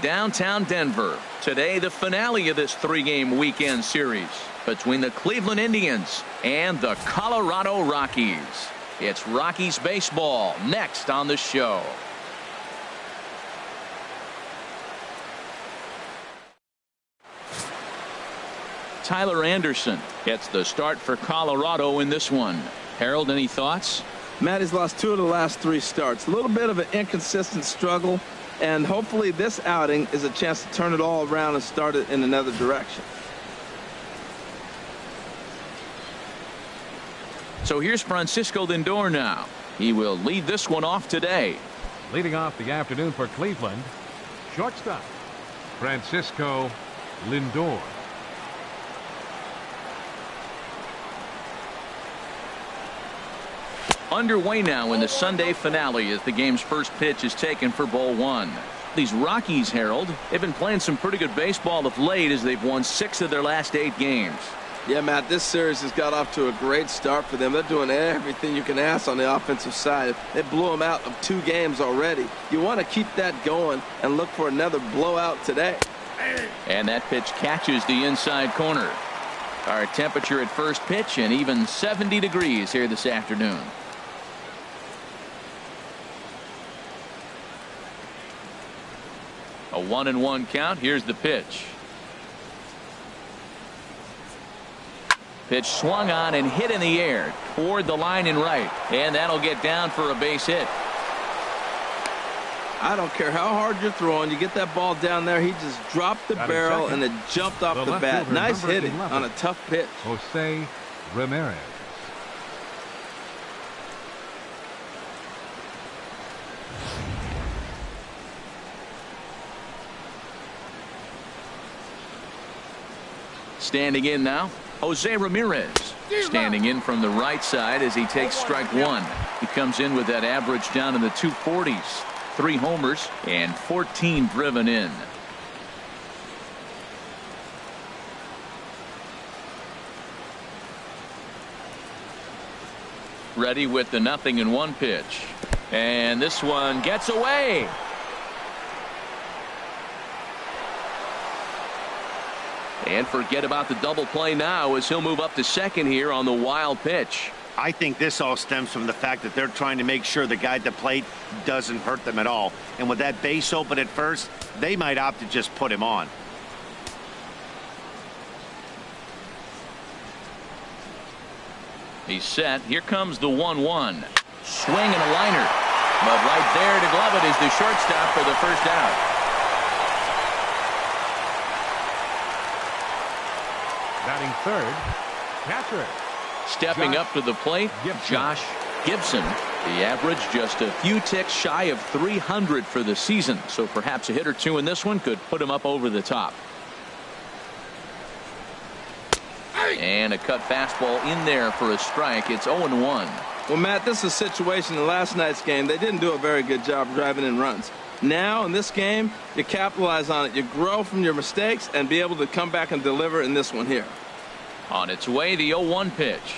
downtown Denver. Today, the finale of this three-game weekend series between the Cleveland Indians and the Colorado Rockies. It's Rockies baseball next on the show. Tyler Anderson gets the start for Colorado in this one. Harold, any thoughts? Matt, he's lost 2 of the last 3 starts. A little bit of an inconsistent struggle, and hopefully this outing is a chance to turn it all around and start it in another direction. So here's Francisco Lindor now. He will lead this one off today. Leading off the afternoon for Cleveland, shortstop Francisco Lindor. Underway now in the Sunday finale as the game's first pitch is taken for ball 1. These Rockies, Harold, they've been playing some pretty good baseball of late as they've won 6 of their last 8 games. Yeah, Matt, this series has got off to a great start for them. They're doing everything you can ask on the offensive side. They blew them out of 2 games already. You want to keep that going and look for another blowout today. And that pitch catches the inside corner. Our temperature at first pitch and even 70 degrees here this afternoon. A 1-1 count. Here's the pitch. Pitch swung on and hit in the air toward the line and right, and that'll get down for a base hit. I don't care how hard you're throwing, you get that ball down there. He just dropped the barrel and it jumped off the bat. Nice hitting on a tough pitch. Jose Ramirez. Standing in now, Jose Ramirez. Standing in from the right side as he takes strike 1. He comes in with that average down in the 240s. 3 homers and 14 driven in. Ready with the 0-1 pitch. And this one gets away. And forget about the double play now as he'll move up to second here on the wild pitch. I think this all stems from the fact that they're trying to make sure the guy at the plate doesn't hurt them at all. And with that base open at first, they might opt to just put him on. He's set. Here comes the 1-1. Swing and a liner. But right there to glove it is the shortstop for the first out. Batting third, catcher. Stepping up to the plate, Josh Gibson. The average just a few ticks shy of 300 for the season. So perhaps a hit or 2 in this one could put him up over the top. And a cut fastball in there for a strike. It's 0-1. Well, Matt, this is a situation in last night's game. They didn't do a very good job driving in runs. Now in this game, you capitalize on it. You grow from your mistakes and be able to come back and deliver in this one here. On its way, the 0-1 pitch.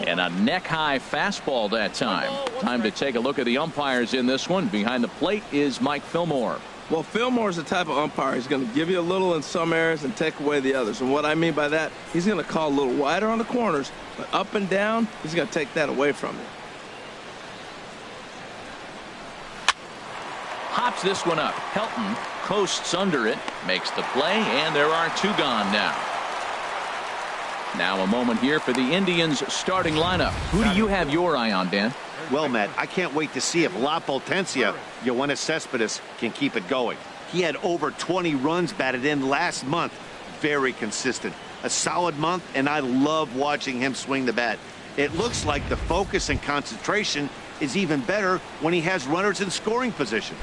And a neck-high fastball that time. Time to take a look at the umpires in this one. Behind the plate is Mike Fillmore. Well, Fillmore is the type of umpire. He's going to give you a little in some areas and take away the others. And what I mean by that, he's going to call a little wider on the corners, but up and down, he's going to take that away from you. Hops this one up. Helton coasts under it, makes the play, and there are 2 gone now. Now a moment here for the Indians starting lineup. Who do you have your eye on, Dan? Well, Matt, I can't wait to see if La Potencia, Yoenis Cespedes, can keep it going. He had over 20 runs batted in last month. Very consistent. A solid month, and I love watching him swing the bat. It looks like the focus and concentration is even better when he has runners in scoring position.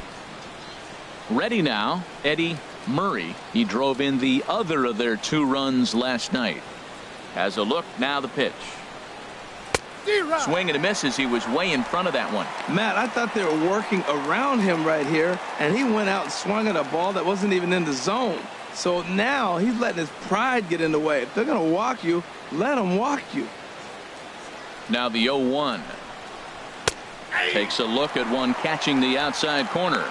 Ready now, Eddie Murray. He drove in the other of their 2 runs last night. Has a look, now the pitch. Swing and a miss as he was way in front of that one. Matt, I thought they were working around him right here, and he went out and swung at a ball that wasn't even in the zone. So now he's letting his pride get in the way. If they're going to walk you, let them walk you. Now the 0-1. Takes a look at one catching the outside corner.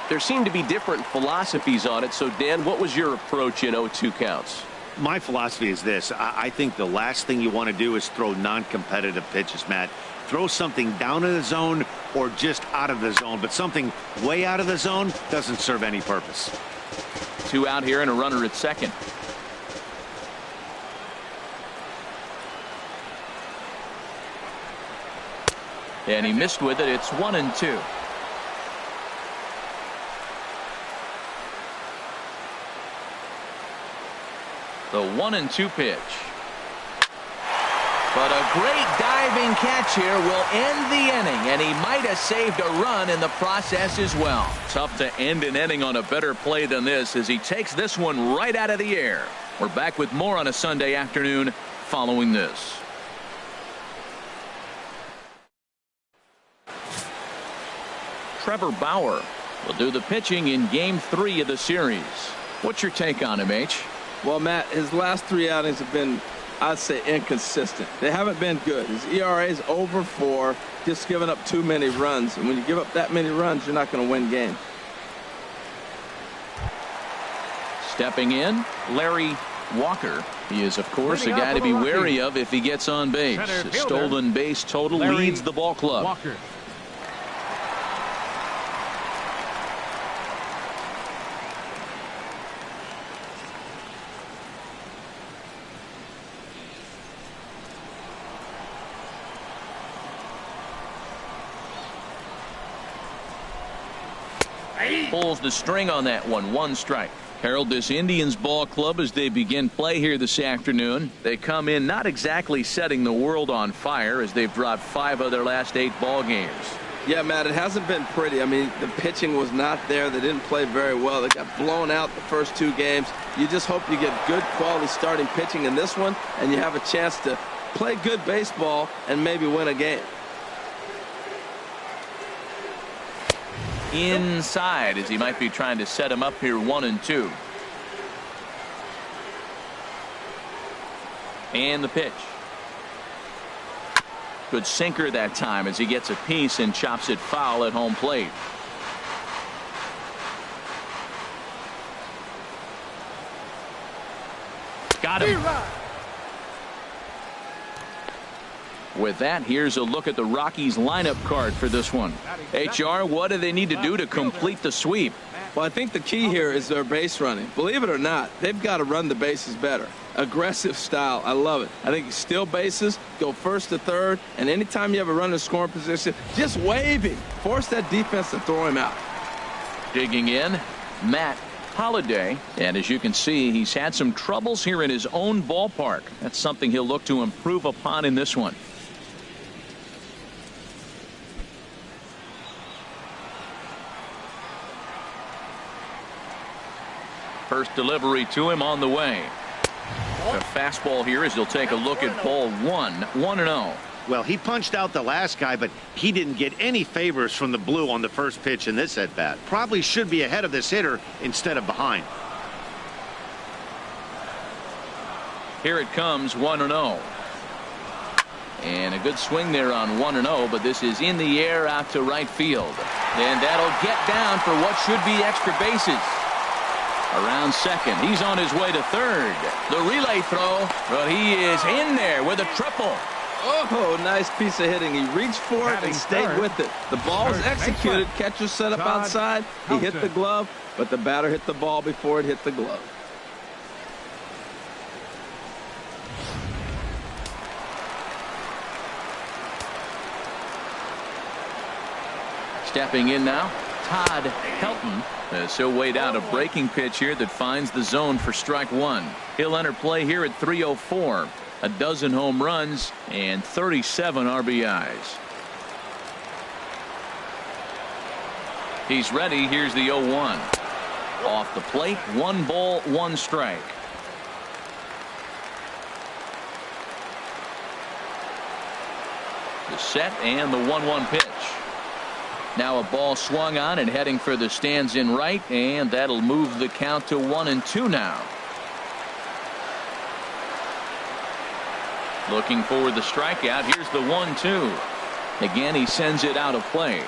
there seem to be different philosophies on it. So, Dan, what was your approach in 0-2 counts? My philosophy is this. I think the last thing you want to do is throw non-competitive pitches, Matt. Throw something down in the zone or just out of the zone, but something way out of the zone doesn't serve any purpose. 2 out here and a runner at second. And he missed with it. It's 1-2. The 1-2 pitch. But a great diving catch here will end the inning, and he might have saved a run in the process as well. Tough to end an inning on a better play than this as he takes this one right out of the air. We're back with more on a Sunday afternoon following this. Trevor Bauer will do the pitching in Game 3 of the series. What's your take on him, H? Well, Matt, his last 3 outings have been, I'd say, inconsistent. They haven't been good. His ERA is over 4, just giving up too many runs. And when you give up that many runs, you're not going to win games. Stepping in, Larry Walker. He is, of course, a guy to be wary of if he gets on base. A stolen base total leads the ball club. Walker. Pulls the string on that one. 1 strike. Harold, this Indians ball club, as they begin play here this afternoon, they come in not exactly setting the world on fire as they've dropped 5 of their last 8 ball games. Yeah, Matt, it hasn't been pretty. I mean, the pitching was not there. They didn't play very well. They got blown out the first 2 games. You just hope you get good quality starting pitching in this one, and you have a chance to play good baseball and maybe win a game. Inside as he might be trying to set him up here. 1-2. And the pitch. Good sinker that time as he gets a piece and chops it foul at home plate. Got him. With that, here's a look at the Rockies lineup card for this one. HR, what do they need to do to complete the sweep? Well, I think the key here is their base running. Believe it or not, they've got to run the bases better. Aggressive style. I love it. I think you steal bases, go first to third, and anytime you have a runner in scoring position, just wave him. Force that defense to throw him out. Digging in, Matt Holliday, and as you can see, he's had some troubles here in his own ballpark. That's something he'll look to improve upon in this one. First delivery to him on the way. A fastball here as he'll take a look at ball 1. 1-0. Well, he punched out the last guy, but he didn't get any favors from the blue on the first pitch in this at bat. Probably should be ahead of this hitter instead of behind. Here it comes. 1-0. And a good swing there on 1-0, but this is in the air out to right field. And that'll get down for what should be extra bases. Around second. He's on his way to third. The relay throw, but he is in there with a triple. Oh, nice piece of hitting. He reached for it and stayed with it. The ball was executed. Catcher set up Todd, outside. He hit the glove, but the batter hit the ball before it hit the glove. Stepping in now, Todd Helton. As he'll wait out a breaking pitch here that finds the zone for strike 1. He'll enter play here at 304. A dozen home runs and 37 RBIs. He's ready. Here's the 0-1. Off the plate, 1 ball, 1 strike. The set and the 1-1 pitch. Now a ball swung on and heading for the stands in right, and that'll move the count to 1-2 now. Looking for the strikeout. Here's the 1-2. Again, he sends it out of play.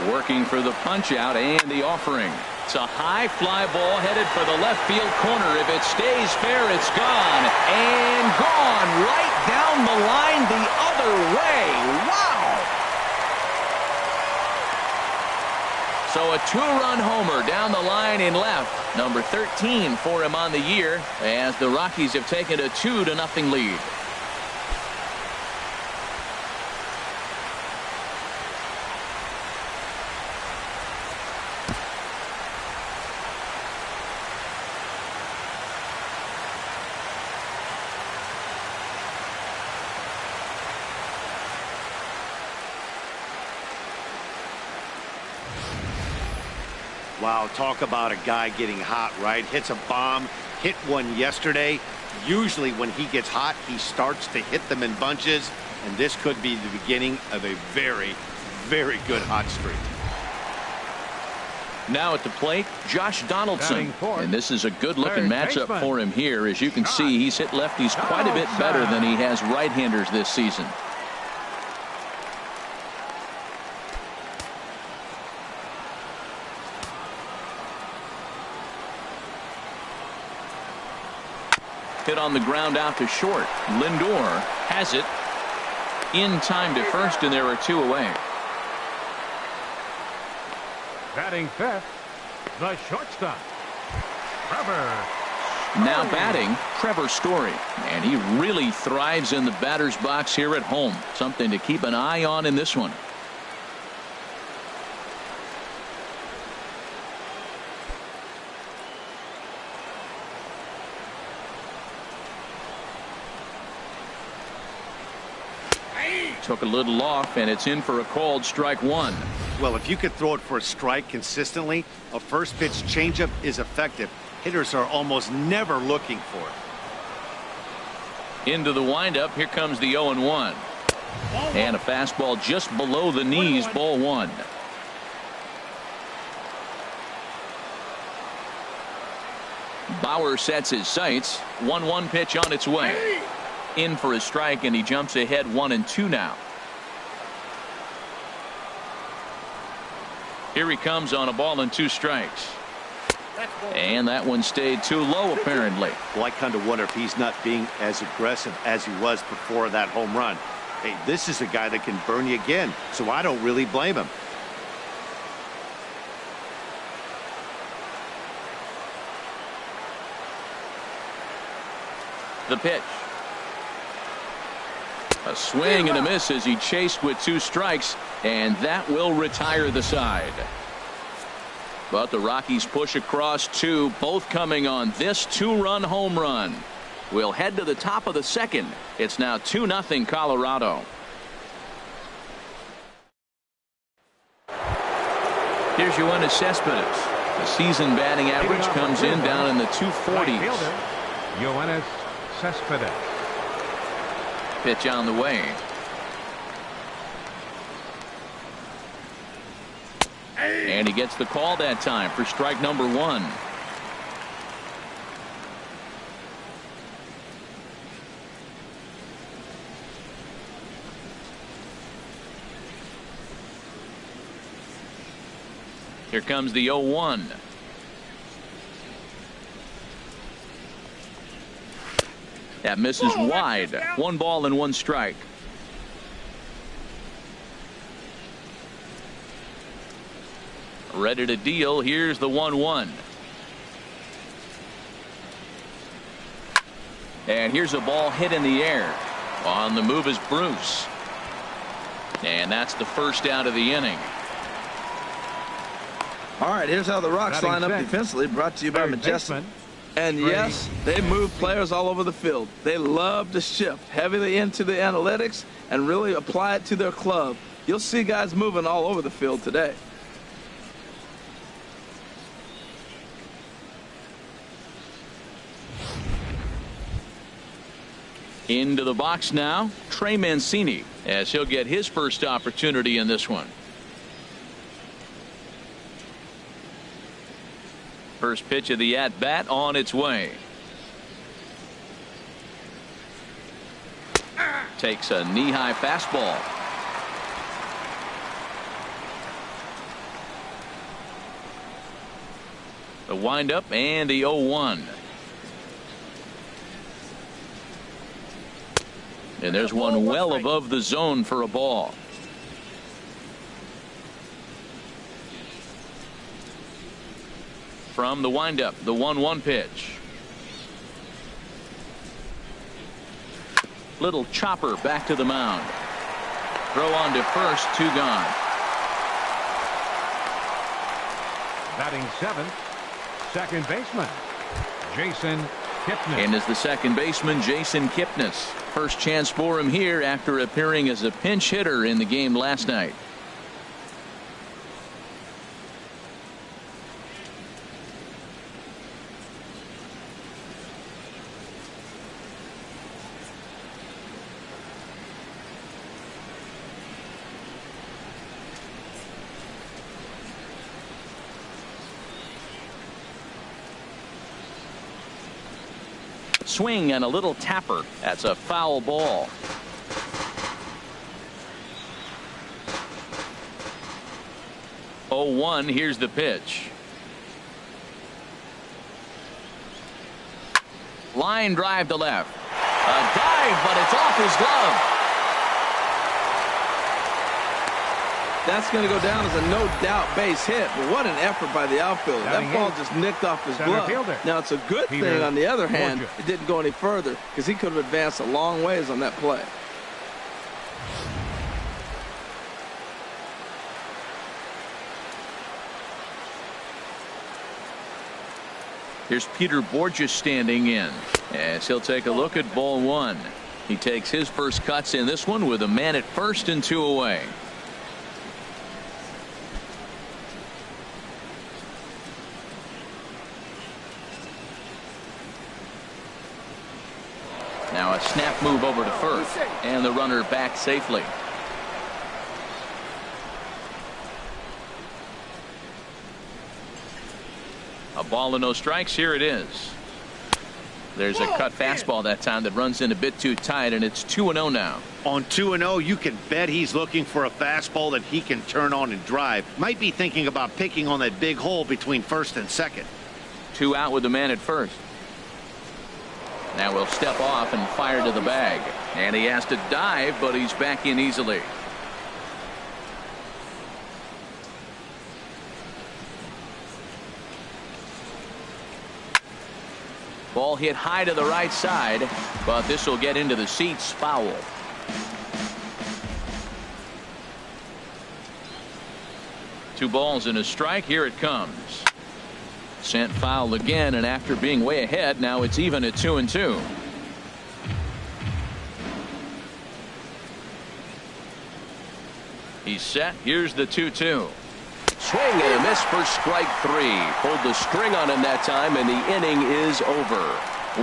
Working for the punch out and the offering. It's a high fly ball headed for the left field corner. If it stays fair, it's gone. And gone right down the line the other way. Wow! So a two-run homer down the line in left. Number 13 for him on the year as the Rockies have taken a 2-0 lead. Wow, talk about a guy getting hot, right? Hits a bomb, hit one yesterday. Usually when he gets hot, he starts to hit them in bunches, and this could be the beginning of a very, very good hot streak. Now at the plate, Josh Donaldson. And this is a good-looking Third matchup baseman. for him here. As you can see, he's hit lefties quite a bit better than he has right-handers this season. Hit on the ground out to short. Lindor has it in time to first, and there are two away. Batting fifth, the shortstop, Trevor. Now batting, Trevor Story, and he really thrives in the batter's box here at home. Something to keep an eye on in this one. Took a little off, and it's in for a called strike one. Well, if you could throw it for a strike consistently, a first pitch changeup is effective. Hitters are almost never looking for it. Into the windup. Here comes the 0-1. And a fastball just below the knees, ball one. Bauer sets his sights. 1-1 pitch on its way. In for a strike, and he jumps ahead 1-2 now. Here he comes on a ball and 2 strikes. And that one stayed too low, apparently. Well, I kind of wonder if he's not being as aggressive as he was before that home run. Hey, this is a guy that can burn you again, so I don't really blame him. The pitch. A swing and a miss as he chased with 2 strikes, and that will retire the side. But the Rockies push across 2, both coming on this 2-run home run. We'll head to the top of the second. It's now 2-0 Colorado. Here's Yoenis Cespedes. The season batting average comes in down in the 240s. Yoenis Cespedes. Pitch on the way. And he gets the call that time for strike number 1. Here comes the 0-1. That misses wide. 1 ball and 1 strike. Ready to deal. Here's the 1-1. And here's a ball hit in the air. On the move is Bruce. And that's the first out of the inning. All right, here's how the Rocks line up defensively, brought to you by Majestic. And yes, they move players all over the field. They love to shift heavily into the analytics and really apply it to their club. You'll see guys moving all over the field today. Into the box now, Trey Mancini, as he'll get his first opportunity in this one. First pitch of the at-bat on its way. Takes a knee-high fastball. The windup and the 0-1. And there's one well above the zone for a ball. From the windup, the 1-1 pitch. Little chopper back to the mound. Throw on to first, 2 gone. Batting seventh, second baseman, Jason Kipnis. And as the second baseman, Jason Kipnis. First chance for him here after appearing as a pinch hitter in the game last night. Swing and a little tapper. That's a foul ball. Oh, 1. Here's the pitch. Line drive to left. A dive, but it's off his glove. That's going to go down as a no-doubt base hit, but what an effort by the outfielder. That ball just nicked off his glove. Now, it's a good thing, on the other hand, it didn't go any further because he could have advanced a long ways on that play. Here's Peter Borges standing in as he'll take a look at ball 1. He takes his first cuts in this one with a man at first and 2 away. Now a snap move over to first, and the runner back safely. A ball and no strikes. Here it is. There's a cut fastball that time that runs in a bit too tight, and it's 2-0 now. On 2-0, you can bet he's looking for a fastball that he can turn on and drive. Might be thinking about picking on that big hole between first and second. 2 out with the man at first. Now we'll step off and fire to the bag. And he has to dive, but he's back in easily. Ball hit high to the right side, but this will get into the seats. Foul. Two balls and a strike. Here it comes. Sent foul again, and after being way ahead, now it's even at 2-2. He's set. Here's the 2-2. Swing and a miss for strike 3. Pulled the string on him that time, and the inning is over.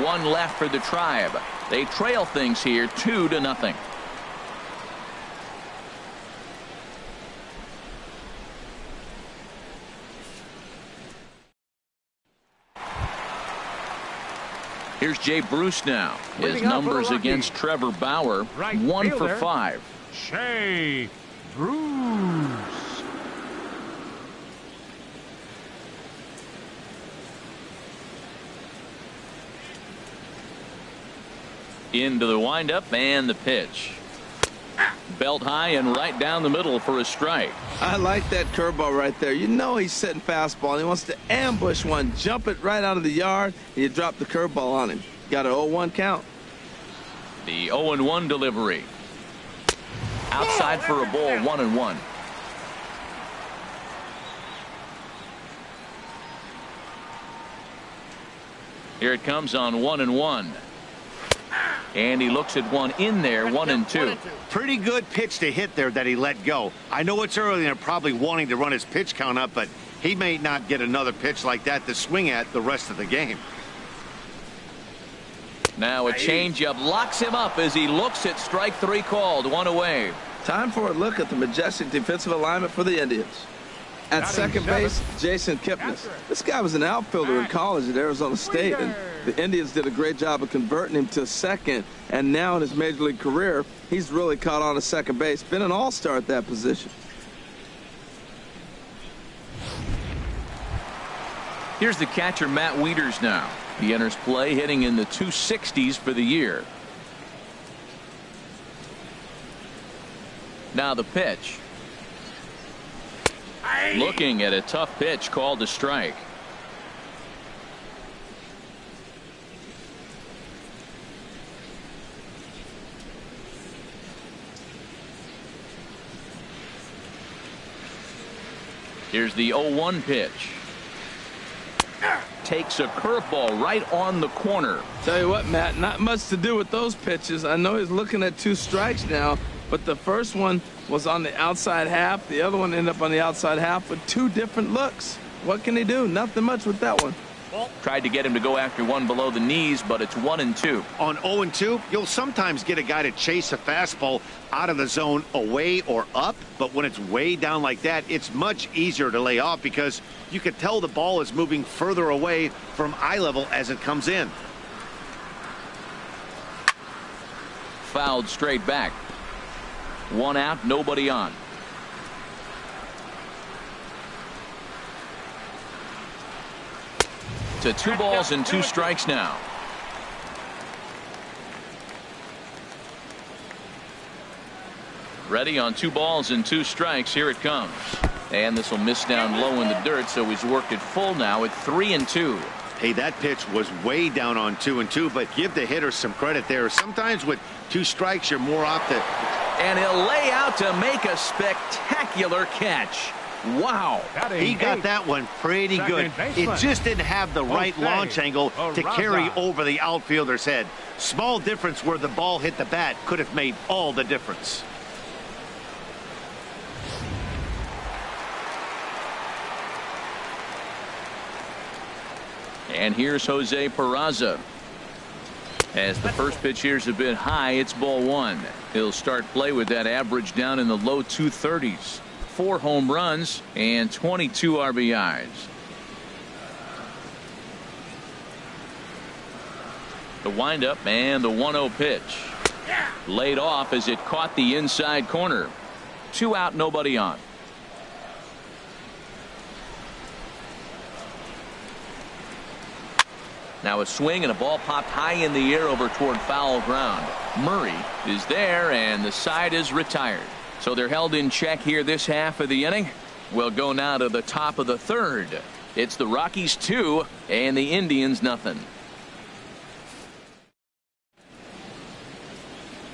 1 left for the Tribe. They trail things here 2-0. Here's Jay Bruce now. His numbers against Trevor Bauer, 1 for 5. Jay Bruce. Into the windup and the pitch. Belt high and right down the middle for a strike. I like that curveball right there. You know he's setting fastball, and he wants to ambush one, jump it right out of the yard, and you drop the curveball on him. Got an 0-1 count. The 0-1 delivery. Outside for a ball, 1-1. Here it comes on 1-1. And he looks at one in there, 1-2. Pretty good pitch to hit there that he let go. I know it's early and they're probably wanting to run his pitch count up, but he may not get another pitch like that to swing at the rest of the game. Now a changeup locks him up as he looks at strike 3 called. 1 away. Time for a look at the majestic defensive alignment for the Indians. At second base, Jason Kipnis. This guy was an outfielder in college at Arizona State, and the Indians did a great job of converting him to second, and now in his major league career, he's really caught on to second base. Been an all-star at that position. Here's the catcher, Matt Wieters now. He enters play hitting in the 260s for the year. Now the pitch. Looking at a tough pitch called a strike. Here's the 0-1 pitch. Takes a curveball right on the corner. Tell you what, Matt, not much to do with those pitches. I know he's looking at 2 strikes now, but the first one was on the outside half. The other one ended up on the outside half with 2 different looks. What can he do? Nothing much with that one. Tried to get him to go after one below the knees, but it's 1-2. On 0-2, you'll sometimes get a guy to chase a fastball out of the zone away or up, but when it's way down like that, it's much easier to lay off because you can tell the ball is moving further away from eye level as it comes in. Fouled straight back. 1 out, nobody on. To 2 balls and 2 strikes now. Ready on 2 balls and 2 strikes. Here it comes. And this will miss down low in the dirt, so he's worked it full now at 3-2. Hey, that pitch was way down on 2-2, but give the hitter some credit there. Sometimes with 2 strikes, you're more off to. And he'll lay out to make a spectacular catch. Wow. He got that one pretty good. It just didn't have the right launch angle to carry over the outfielder's head. Small difference where the ball hit the bat could have made all the difference. And here's Jose Peraza. As the first pitch here's a bit high, it's ball 1. He'll start play with that average down in the low 230s. 4 home runs and 22 RBIs. The windup and the 1-0 pitch. Laid off as it caught the inside corner. 2 out, nobody on. Now a swing and a ball popped high in the air over toward foul ground. Murray is there and the side is retired. So they're held in check here this half of the inning. We'll go now to the top of the 3rd. It's the Rockies 2 and the Indians nothing.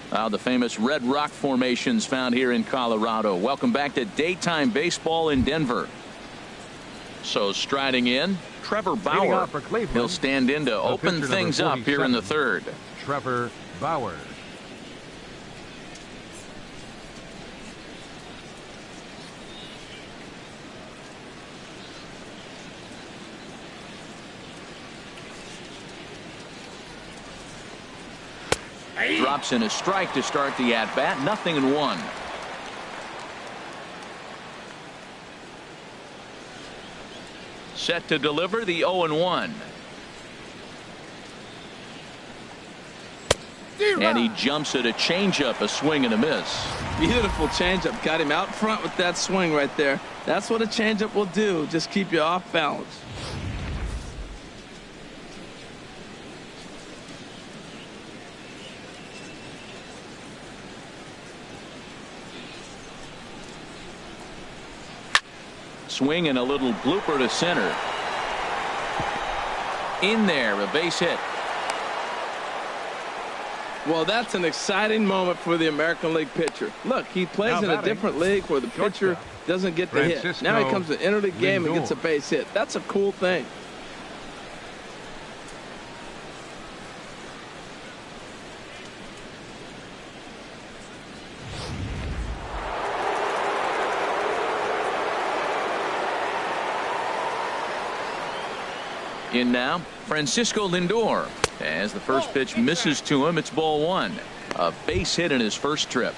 The famous Red Rock formations found here in Colorado. Welcome back to daytime baseball in Denver. So striding in, Trevor Bauer. He'll stand in to open things up here in the 3rd. Trevor Bauer. Drops in a strike to start the at-bat. 0-1. Set to deliver the 0-1. And he jumps at a changeup, a swing and a miss. Beautiful changeup. Got him out front with that swing right there. That's what a changeup will do. Just keep you off balance. Swing and a little blooper to center. In there, a base hit. Well, that's an exciting moment for the American League pitcher. Look, he plays in a different league where the pitcher doesn't get the hit. Now he comes to enter the game and gets a base hit. That's a cool thing. In now, Francisco Lindor. As the first pitch misses to him, it's ball 1. A base hit in his first trip.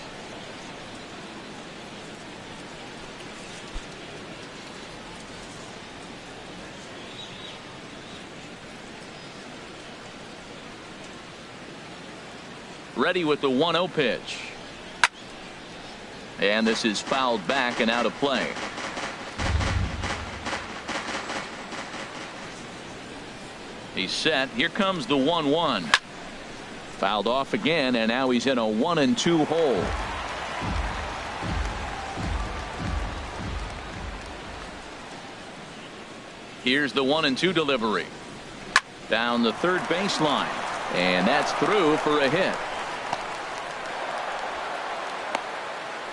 Ready with the 1-0 pitch. And this is fouled back and out of play. He's set. Here comes the 1-1. Fouled off again, and now he's in a 1-2 hole. Here's the 1-2 delivery. Down the third baseline. And that's through for a hit.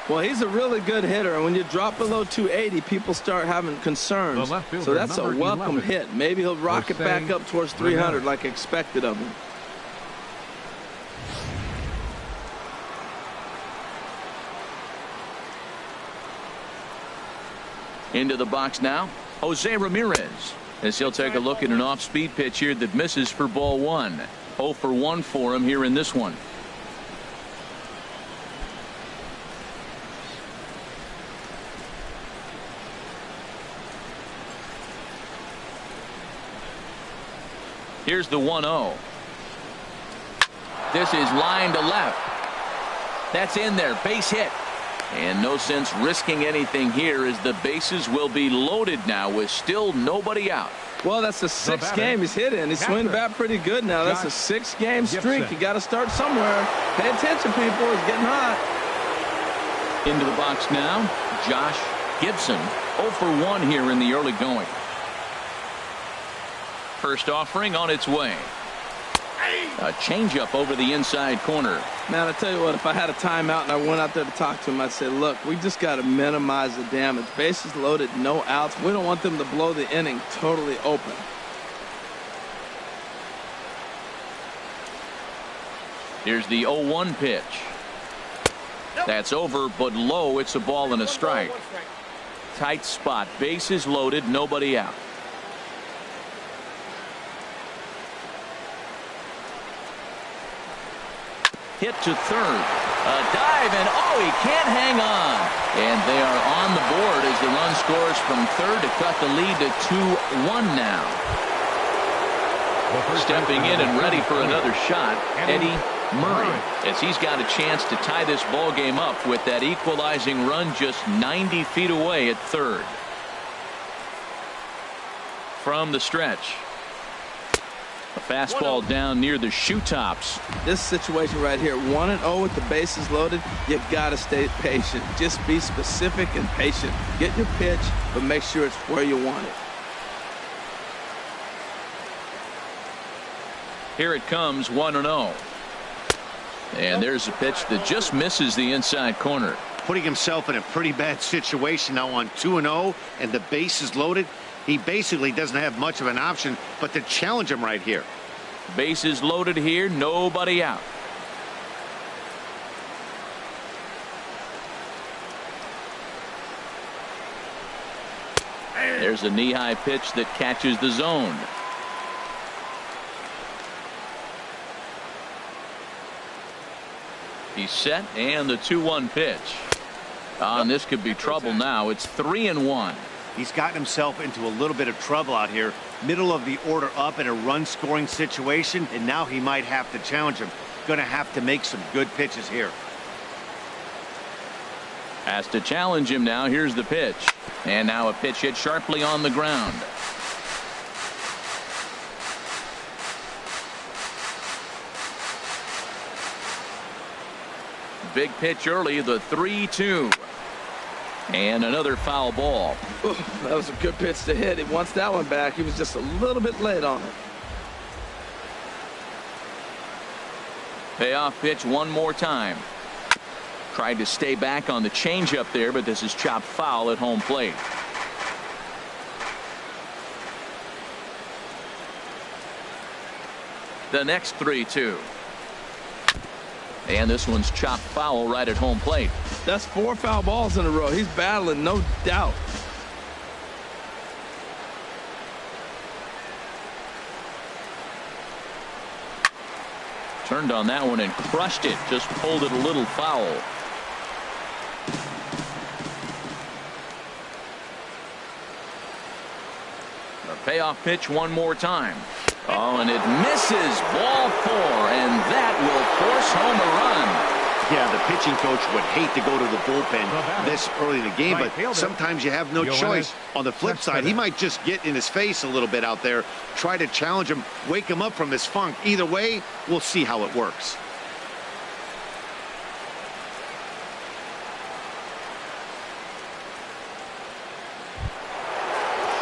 Well, he's a really good hitter, and when you drop below 280, people start having concerns. So that's a welcome 11. hit. Maybe he'll rocket back up towards 300 like expected of him. Into the box now, Jose Ramirez, as he'll take a look at an off-speed pitch here that misses for ball 1. 0 for 1 for him here in this one. Here's the 1-0. This is line to left. That's in there. Base hit. And no sense risking anything here as the bases will be loaded now with still nobody out. Well, that's the 6th game he's hit in. He's swinging the bat pretty good now. That's a 6-game streak. You got to start somewhere. Pay attention, people. It's getting hot. Into the box now, Josh Gibson. 0 for 1 here in the early going. First offering on its way. A changeup over the inside corner. Man, I tell you what, if I had a timeout and I went out there to talk to him, I'd say, look, we just got to minimize the damage. Bases loaded, no outs. We don't want them to blow the inning totally open. Here's the 0-1 pitch. That's over, but low. It's a ball and a strike. Tight spot. Bases loaded, nobody out. Hit to third. A dive, and oh, he can't hang on. And they are on the board as the run scores from third to cut the lead to 2-1 now. Stepping in and ready for another shot, Eddie Murray, as he's got a chance to tie this ball game up with that equalizing run just 90 feet away at third. From the stretch. A fastball down near the shoe tops. This situation right here, 1-0 with the bases loaded, you got to stay patient. Just be specific and patient. Get your pitch, but make sure it's where you want it. Here it comes, 1-0. And there's a pitch that just misses the inside corner. Putting himself in a pretty bad situation now on 2-0 and the bases loaded. He basically doesn't have much of an option but to challenge him right here. Bases loaded here, nobody out. There's a knee-high pitch that catches the zone. He's set, and the 2-1 pitch. And this could be trouble now. It's 3-1. He's gotten himself into a little bit of trouble out here. Middle of the order up in a run-scoring situation, and now he might have to challenge him. Going to have to make some good pitches here. Has to challenge him now. Here's the pitch. And now a pitch hit sharply on the ground. Big pitch early, the 3-2. And another foul ball. Ooh, that was a good pitch to hit. He wants that one back. He was just a little bit late on it. Payoff pitch one more time. Tried to stay back on the changeup there, but this is chopped foul at home plate. The next 3-2. And this one's chopped foul right at home plate. That's 4 foul balls in a row. He's battling, no doubt. Turned on that one and crushed it. Just pulled it a little foul. A payoff pitch one more time. Oh, and it misses. Ball 4, and that will force home a run. Yeah, the pitching coach would hate to go to the bullpen this early in the game, but sometimes you have no choice. On the flip side, he might just get in his face a little bit out there, try to challenge him, wake him up from his funk. Either way, we'll see how it works.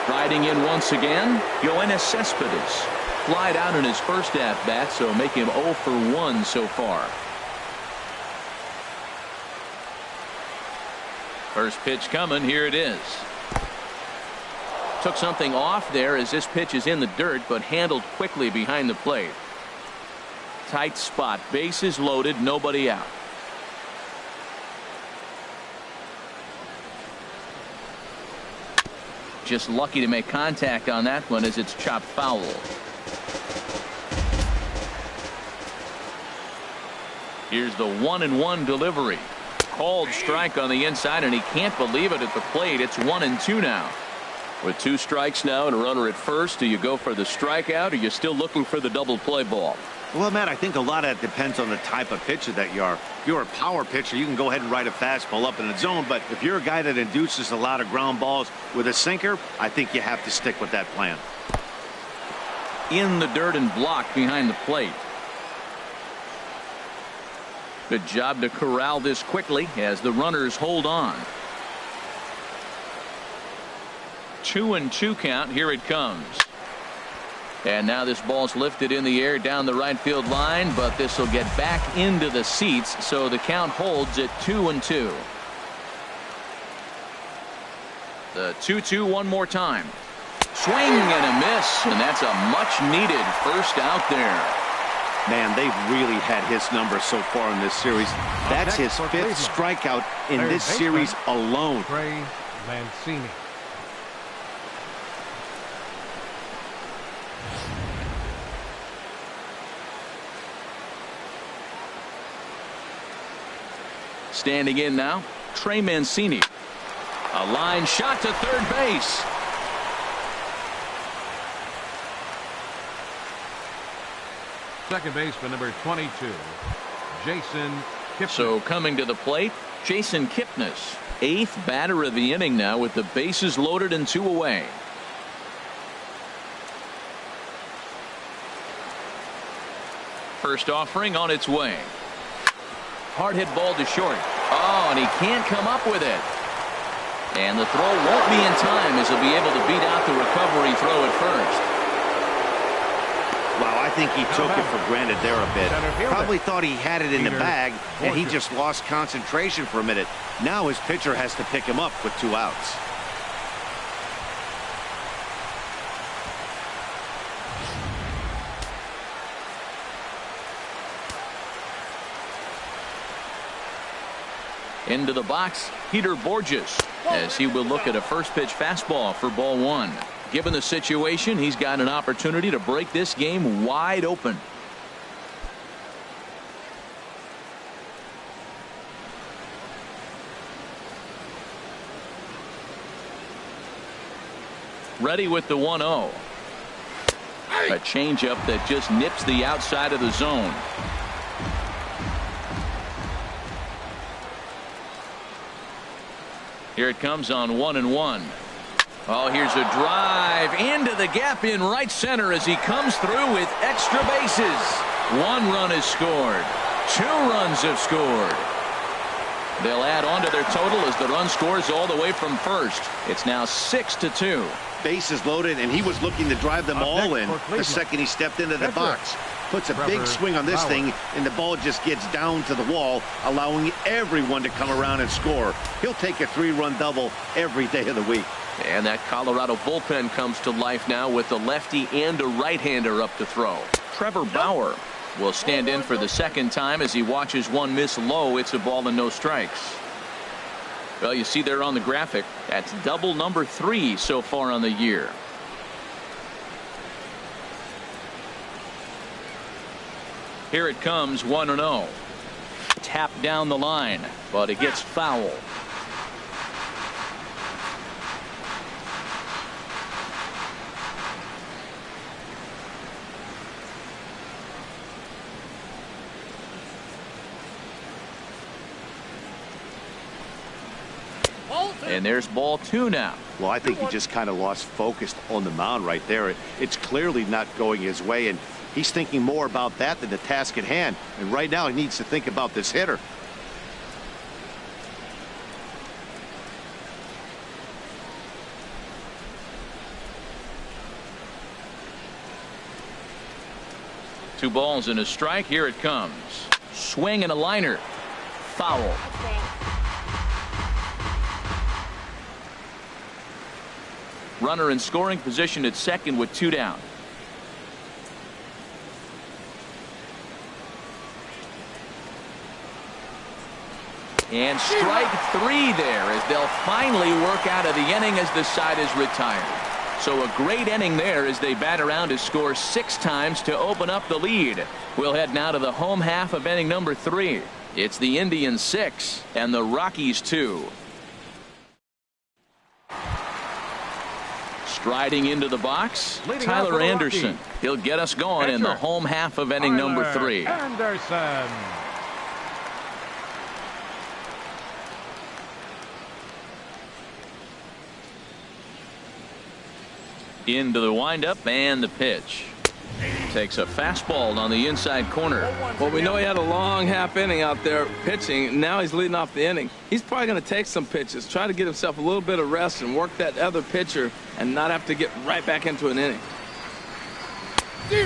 Riding in once again, Yoenis Cespedes. Flied out in his first at-bat, so make him 0 for 1 so far. First pitch coming. Here it is. Took something off there as this pitch is in the dirt, but handled quickly behind the plate. Tight spot. Bases loaded. Nobody out. Just lucky to make contact on that one as it's chopped foul. Here's the 1-1 delivery. Called strike on the inside, and he can't believe it at the plate. It's 1-2 now. With 2 strikes now and a runner at first, do you go for the strikeout, or are you still looking for the double play ball? Well, Matt, I think a lot of that depends on the type of pitcher that you are. If you're a power pitcher, you can go ahead and ride a fastball up in the zone. But if you're a guy that induces a lot of ground balls with a sinker, I think you have to stick with that plan. In the dirt and blocked behind the plate. Good job to corral this quickly as the runners hold on. 2-2 count. Here it comes. And now this ball's lifted in the air down the right field line, but this will get back into the seats, so the count holds at 2-2. The 2-2 one more time. Swing and a miss, and that's a much needed first out there. Man, they've really had his number so far in this series. That's his 5th strikeout in this series alone. Mancini. Standing in now, Trey Mancini. A line shot to third base. Second baseman number 22, Jason Kipnis. So coming to the plate, Jason Kipnis, 8th batter of the inning now with the bases loaded and 2 away. First offering on its way. Hard hit ball to short. Oh, and he can't come up with it. And the throw won't be in time as he'll be able to beat out the recovery throw at first. Wow, I think he took it for granted there a bit. Probably thought he had it in the bag, and he just lost concentration for a minute. Now his pitcher has to pick him up with 2 outs. Into the box, Peter Borges, as he will look at a first pitch fastball for ball 1. Given the situation, he's got an opportunity to break this game wide open. Ready with the 1-0. A changeup that just nips the outside of the zone. Here it comes on 1-1. Oh, here's a drive into the gap in right center as he comes through with extra bases. 1 run is scored. 2 runs have scored. They'll add on to their total as the run scores all the way from first. It's now 6-2. Bases loaded, and he was looking to drive them all in the second he stepped into the box. Puts a big swing on this thing, and the ball just gets down to the wall, allowing everyone to come around and score. He'll take a 3-run double every day of the week. And that Colorado bullpen comes to life now with a lefty and a right-hander up to throw. Trevor Bauer will stand in for the second time as he watches one miss low. It's a ball and no strikes. Well, you see there on the graphic, that's double number 3 so far on the year. Here it comes, 1-0. Tap down the line, but it gets foul. And there's ball 2 now. Well, I think he just kind of lost focus on the mound right there. It's clearly not going his way, and he's thinking more about that than the task at hand. And right now he needs to think about this hitter. Two balls and a strike. Here it comes. Swing and a liner. Foul. Runner in scoring position at second with 2 down. And strike 3 there as they'll finally work out of the inning as the side is retired. So a great inning there as they bat around to score 6 times to open up the lead. We'll head now to the home half of inning number 3. It's the Indians 6 and the Rockies 2. Striding into the box, Tyler Anderson. He'll get us going in the home half of inning number 3. Anderson. Into the windup and the pitch. Takes a fastball on the inside corner. Well, we know he had a long half inning out there pitching. Now he's leading off the inning. He's probably going to take some pitches, try to get himself a little bit of rest and work that other pitcher and not have to get right back into an inning.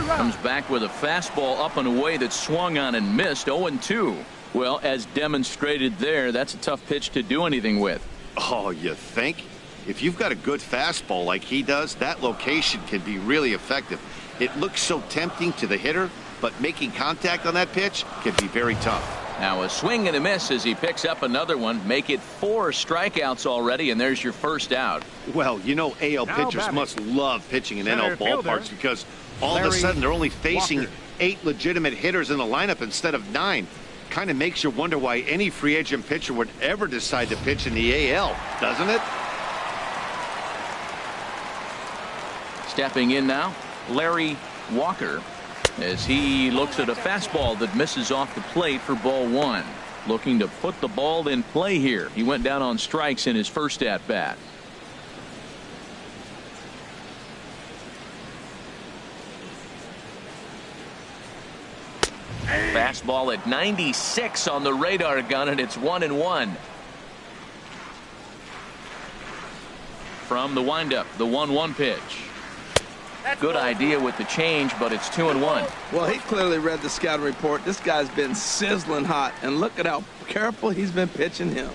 Comes back with a fastball up and away that swung on and missed. 0-2. Well, as demonstrated there, that's a tough pitch to do anything with. Oh, you think? If you've got a good fastball like he does, that location can be really effective. It looks so tempting to the hitter, but making contact on that pitch can be very tough. Now a swing and a miss as he picks up another one. Make it 4 strikeouts already, and there's your first out. Well, you know, AL pitchers must love pitching in NL ballparks because all of a sudden they're only facing 8 legitimate hitters in the lineup instead of 9. Kind of makes you wonder why any free agent pitcher would ever decide to pitch in the AL, doesn't it? Stepping in now, Larry Walker, as he looks at a fastball that misses off the plate for ball 1. Looking to put the ball in play here. He went down on strikes in his first at bat. Fastball at 96 on the radar gun, and it's 1-1. From the windup, the 1-1 pitch. Good idea with the change, but it's 2-1. Well, he clearly read the scouting report. This guy's been sizzling hot, and look at how careful he's been pitching him.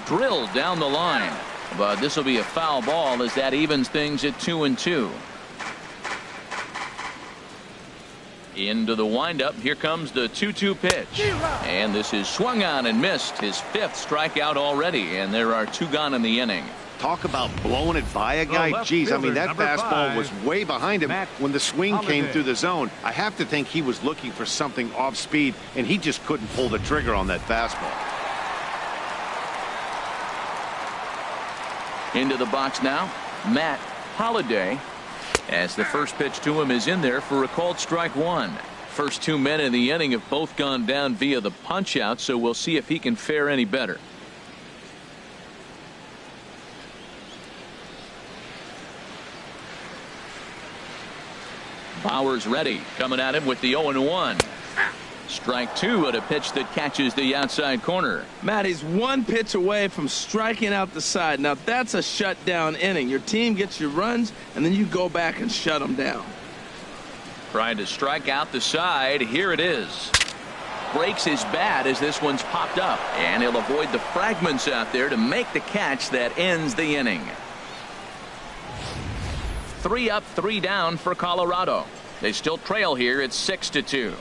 Drilled down the line, but this will be a foul ball as that evens things at 2-2. Into the windup. Here comes the 2-2 pitch. And this is swung on and missed. His 5th strikeout already, and there are 2 gone in the inning. Talk about blowing it by a guy. Jeez, I mean, that fastball was way behind him when the swing came through the zone. I have to think he was looking for something off speed, and he just couldn't pull the trigger on that fastball. Into the box now, Matt Holliday, as the first pitch to him is in there for a called strike 1. First 2 men in the inning have both gone down via the punch out, so we'll see if he can fare any better. Bauer's ready, coming at him with the 0-1. Strike 2 at a pitch that catches the outside corner. Matt, he's 1 pitch away from striking out the side. Now that's a shutdown inning. Your team gets your runs, and then you go back and shut them down. Trying to strike out the side. Here it is. Breaks his bat as this one's popped up, and he'll avoid the fragments out there to make the catch that ends the inning. 3 up, 3 down for Colorado. They still trail here at 6-2.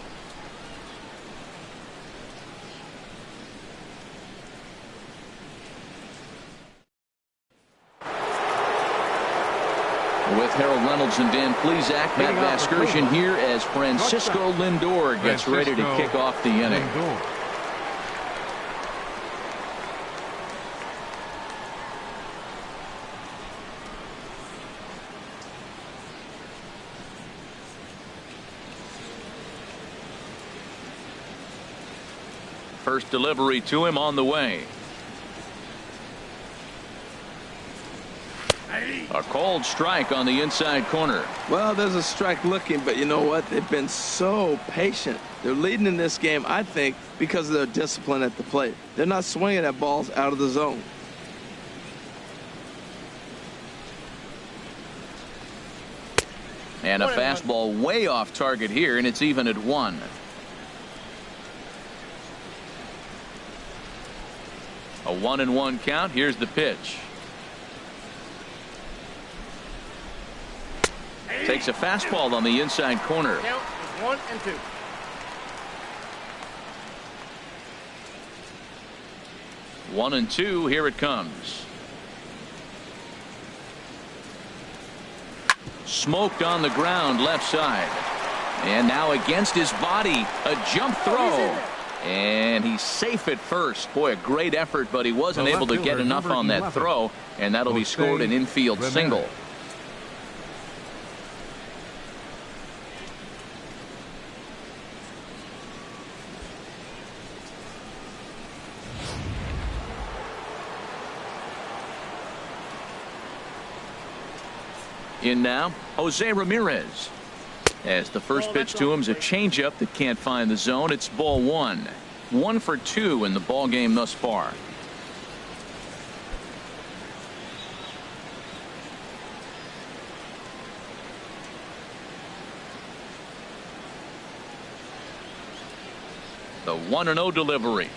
With Harold Reynolds and Dan Plesac, Matt Vasgersian here as Francisco Lindor gets ready to kick off the inning. First delivery to him on the way. A cold strike on the inside corner. Well, there's a strike looking, but you know what? They've been so patient. They're leading in this game, I think, because of their discipline at the plate. They're not swinging at balls out of the zone. And a fastball way off target here, and it's even at 1. A 1-1 count. Here's the pitch. Takes a fastball on the inside corner. Count is 1-2. 1-2. Here it comes. Smoked on the ground left side. And now against his body, a jump throw. And he's safe at first. Boy, a great effort, but he wasn't able to get enough on that throw. And that'll be scored an infield single. In now, Jose Ramirez. As the first pitch to him is a changeup that can't find the zone. It's ball 1. 1 for 2 in the ball game thus far. The 1-0 delivery.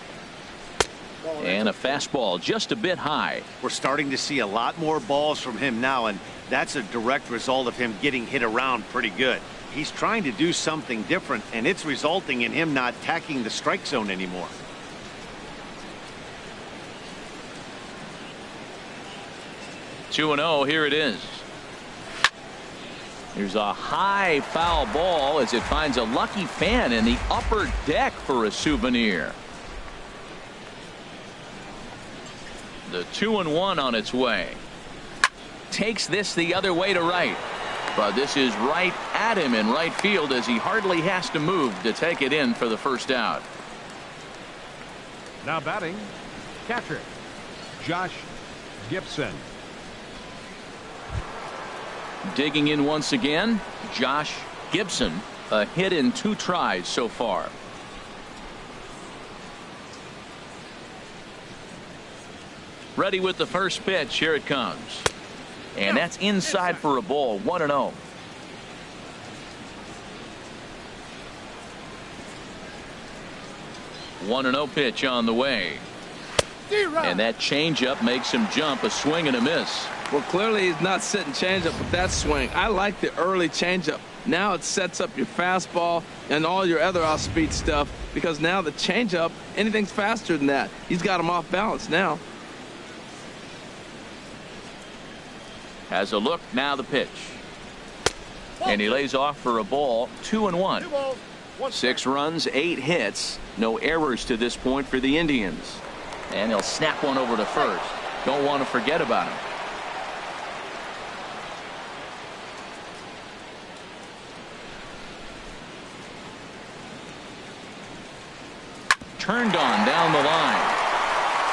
And a fastball just a bit high. We're starting to see a lot more balls from him now, and that's a direct result of him getting hit around pretty good. He's trying to do something different, and it's resulting in him not attacking the strike zone anymore. Two and 0. Here it is. Here's a high foul ball as it finds a lucky fan in the upper deck for a souvenir. The 2-1 on its way. Takes this the other way to right. But this is right at him in right field as he hardly has to move to take it in for the first out. Now batting, catcher, Josh Gibson. Digging in once again, Josh Gibson. A hit in 2 tries so far. Ready with the first pitch. Here it comes. And that's inside for a ball. 1-0. One 1-0 pitch on the way. And that changeup makes him jump. A swing and a miss. Well, clearly he's not sitting changeup with that swing. I like the early changeup. Now it sets up your fastball and all your other off-speed stuff, because now the changeup, anything's faster than that. He's got him off balance now. Has a look. Now the pitch. And he lays off for a ball. 2-1. 6 runs, 8 hits. No errors to this point for the Indians. And he'll snap one over to first. Don't want to forget about him. Turned on down the line.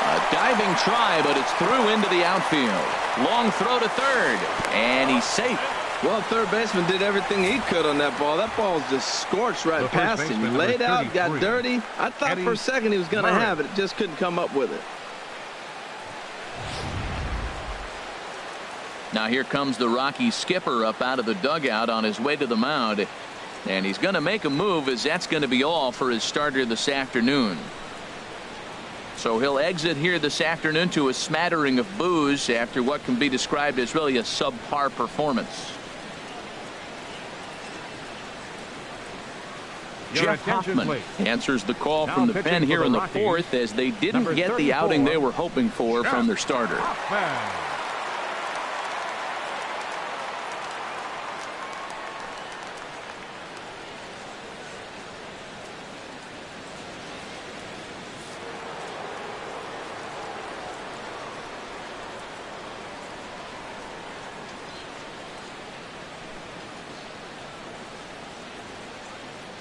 A diving try, but it's through into the outfield. Long throw to third, and he's safe. Well, third baseman did everything he could on that ball. That ball was just scorched right past him. He laid out, got dirty. I thought for a second he was going to have it. Just couldn't come up with it. Now here comes the Rockies skipper up out of the dugout on his way to the mound. And he's going to make a move, as that's going to be all for his starter this afternoon. So he'll exit here this afternoon to a smattering of boos after what can be described as really a subpar performance. Jeff Hoffman answers the call from the pen here in the fourth, as they didn't get the outing they were hoping for from their starter.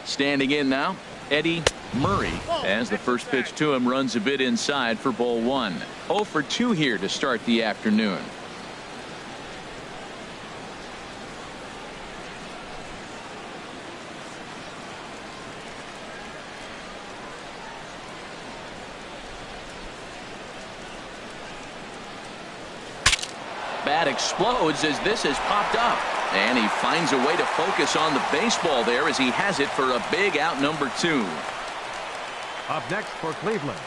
Standing in now, Eddie Murray, as the first pitch to him, runs a bit inside for ball 1. 0 for 2 here to start the afternoon. Bat explodes as this has popped up. And he finds a way to focus on the baseball there as he has it for a big out number 2. Up next for Cleveland.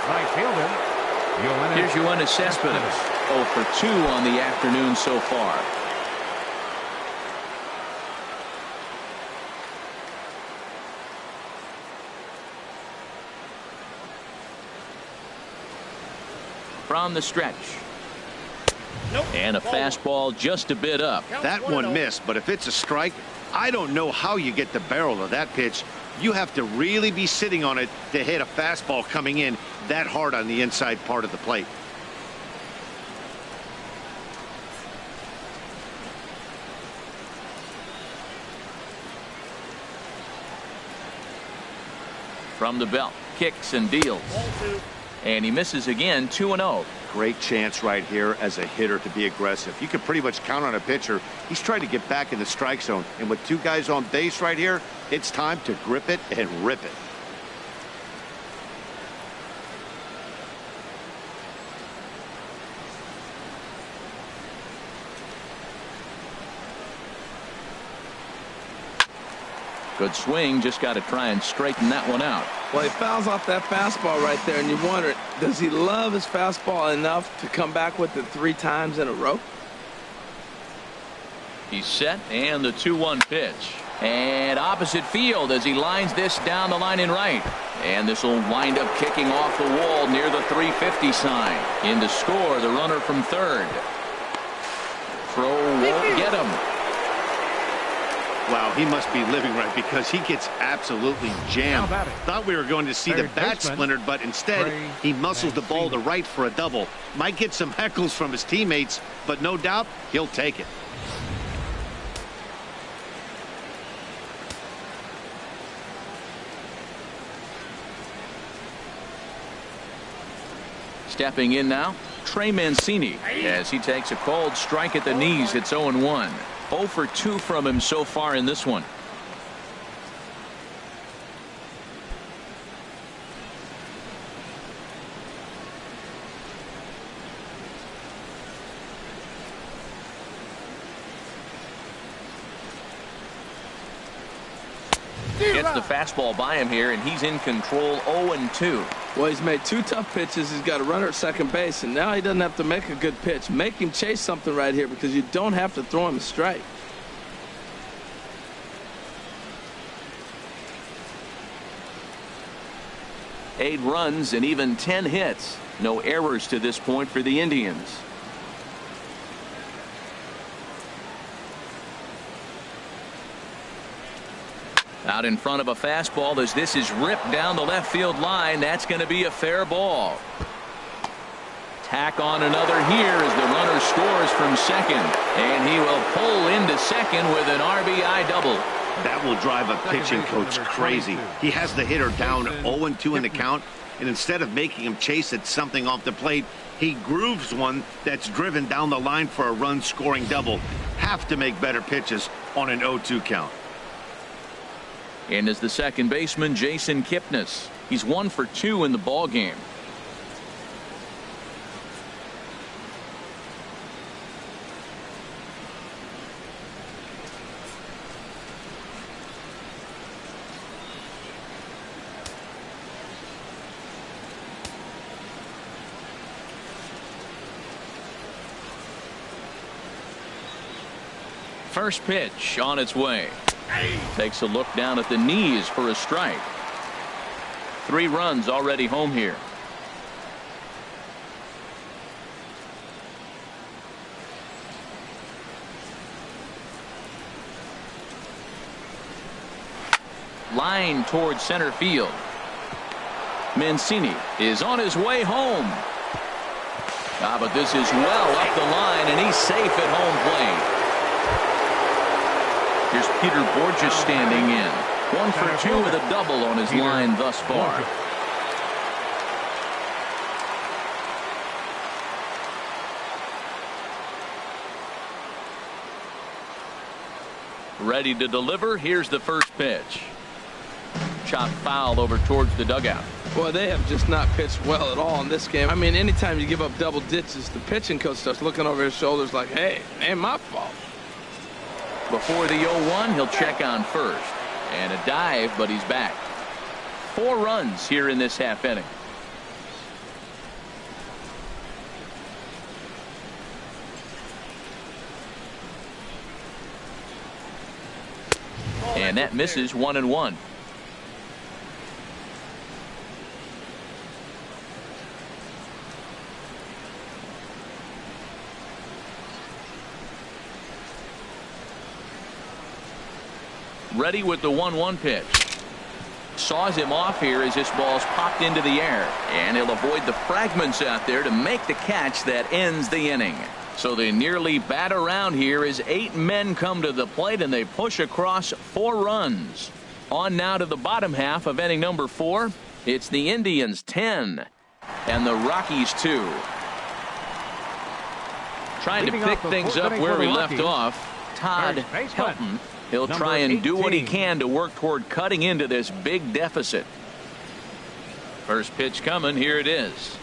Right fielder. Here's Yoenis Cespedes. 0 for 2 on the afternoon so far. From the stretch. And a fastball just a bit up. That one missed, but if it's a strike, I don't know how you get the barrel of that pitch. You have to really be sitting on it to hit a fastball coming in that hard on the inside part of the plate. From the belt, kicks and deals. And he misses again, 2-0. Great chance right here as a hitter to be aggressive. You can pretty much count on a pitcher. He's trying to get back in the strike zone. And with 2 guys on base right here, it's time to grip it and rip it. Good swing, just got to try and straighten that one out. Well, he fouls off that fastball right there, and you wonder, does he love his fastball enough to come back with it 3 times in a row? He's set, and the 2-1 pitch. And opposite field as he lines this down the line in right. And this will wind up kicking off the wall near the 350 sign. In to score, the runner from third. Throw won't get him. Wow, he must be living right because he gets absolutely jammed. Thought we were going to see the bat splintered, but instead he muscles the ball to right for a double. Might get some heckles from his teammates, but no doubt he'll take it. Stepping in now, Trey Mancini, as he takes a cold strike at the knees. It's 0-1. 0 for 2 from him so far in this one. Gets the fastball by him here, and he's in control. 0-2. Well, he's made 2 tough pitches. He's got a runner at second base, and now he doesn't have to make a good pitch. Make him chase something right here because you don't have to throw him a strike. Eight runs and even 10 hits. No errors to this point for the Indians. Out in front of a fastball as this is ripped down the left field line. That's going to be a fair ball. Tack on another here as the runner scores from second. And he will pull into second with an RBI double. That will drive a pitching coach crazy. He has the hitter down 0-2 in the count, and instead of making him chase at something off the plate, he grooves one that's driven down the line for a run-scoring double. Have to make better pitches on an 0-2 count. And as the second baseman, Jason Kipnis. He's 1 for 2 in the ball game. First pitch on its way. Takes a look down at the knees for a strike. 3 runs already home here. Line towards center field. Mancini is on his way home. But this is well up the line, and he's safe at home plate. Here's Peter Borges standing in. 1 for 2 with a double on his line thus far. Ready to deliver. Here's the first pitch. Chop foul over towards the dugout. Boy, they have just not pitched well at all in this game. I mean, anytime you give up double digits, the pitching coach starts looking over his shoulders like, hey, ain't my fault. Before the 0-1, he'll check on first. And a dive, but he's back. 4 runs here in this half inning. And that misses. 1-1. Ready with the 1-1 pitch. Saws him off here as this ball's popped into the air. And he'll avoid the fragments out there to make the catch that ends the inning. So they nearly bat around here as 8 men come to the plate and they push across 4 runs. On now to the bottom half of inning number 4. It's the Indians 10 and the Rockies 2. Trying to pick things up where we left off. Todd Helton. He'll try and do what he can to work toward cutting into this big deficit. First pitch coming. Here it is.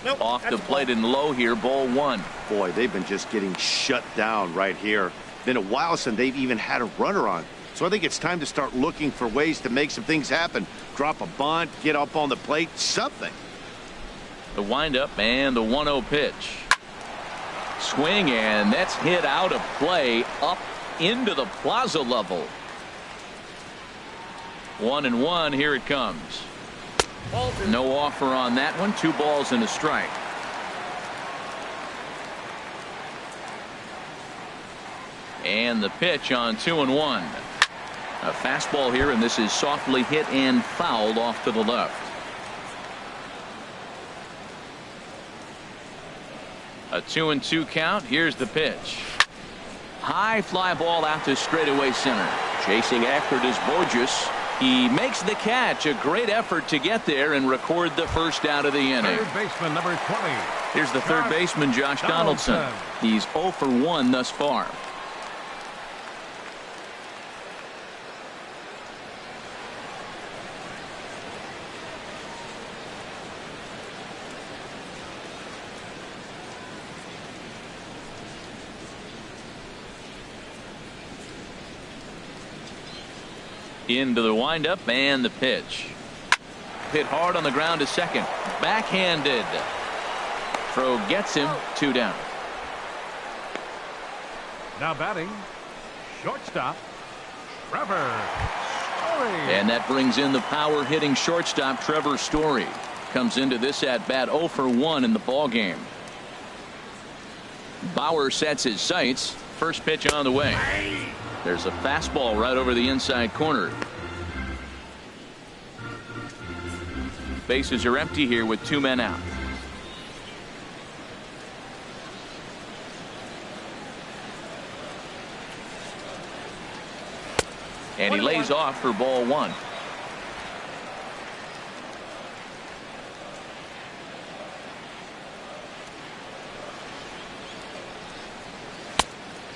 Nope, off the plate and low here. Ball 1. Boy, they've been just getting shut down right here. Been a while since they've even had a runner on. So I think it's time to start looking for ways to make some things happen. Drop a bunt, get up on the plate, something. The windup and the 1-0 pitch. Swing, and that's hit out of play up into the plaza level. 1-1. Here it comes. No offer on that one. 2 balls and a strike. And the pitch on 2-1. A fastball here, and this is softly hit and fouled off to the left. A 2-2 count. Here's the pitch. High fly ball out to straightaway center. Chasing after it is Borges. He makes the catch. A great effort to get there and record the first out of the inning. Third baseman number 20. Here's the third baseman, Josh Donaldson. He's 0 for 1 thus far. Into the windup and the pitch. Hit hard on the ground to second. Backhanded. Throw gets him. 2 down. Now batting, shortstop, Trevor Story. And that brings in the power hitting shortstop Trevor Story. Comes into this at bat 0 for 1 in the ball game. Bauer sets his sights. First pitch on the way. There's a fastball right over the inside corner. Bases are empty here with 2 men out. And he lays off for ball 1.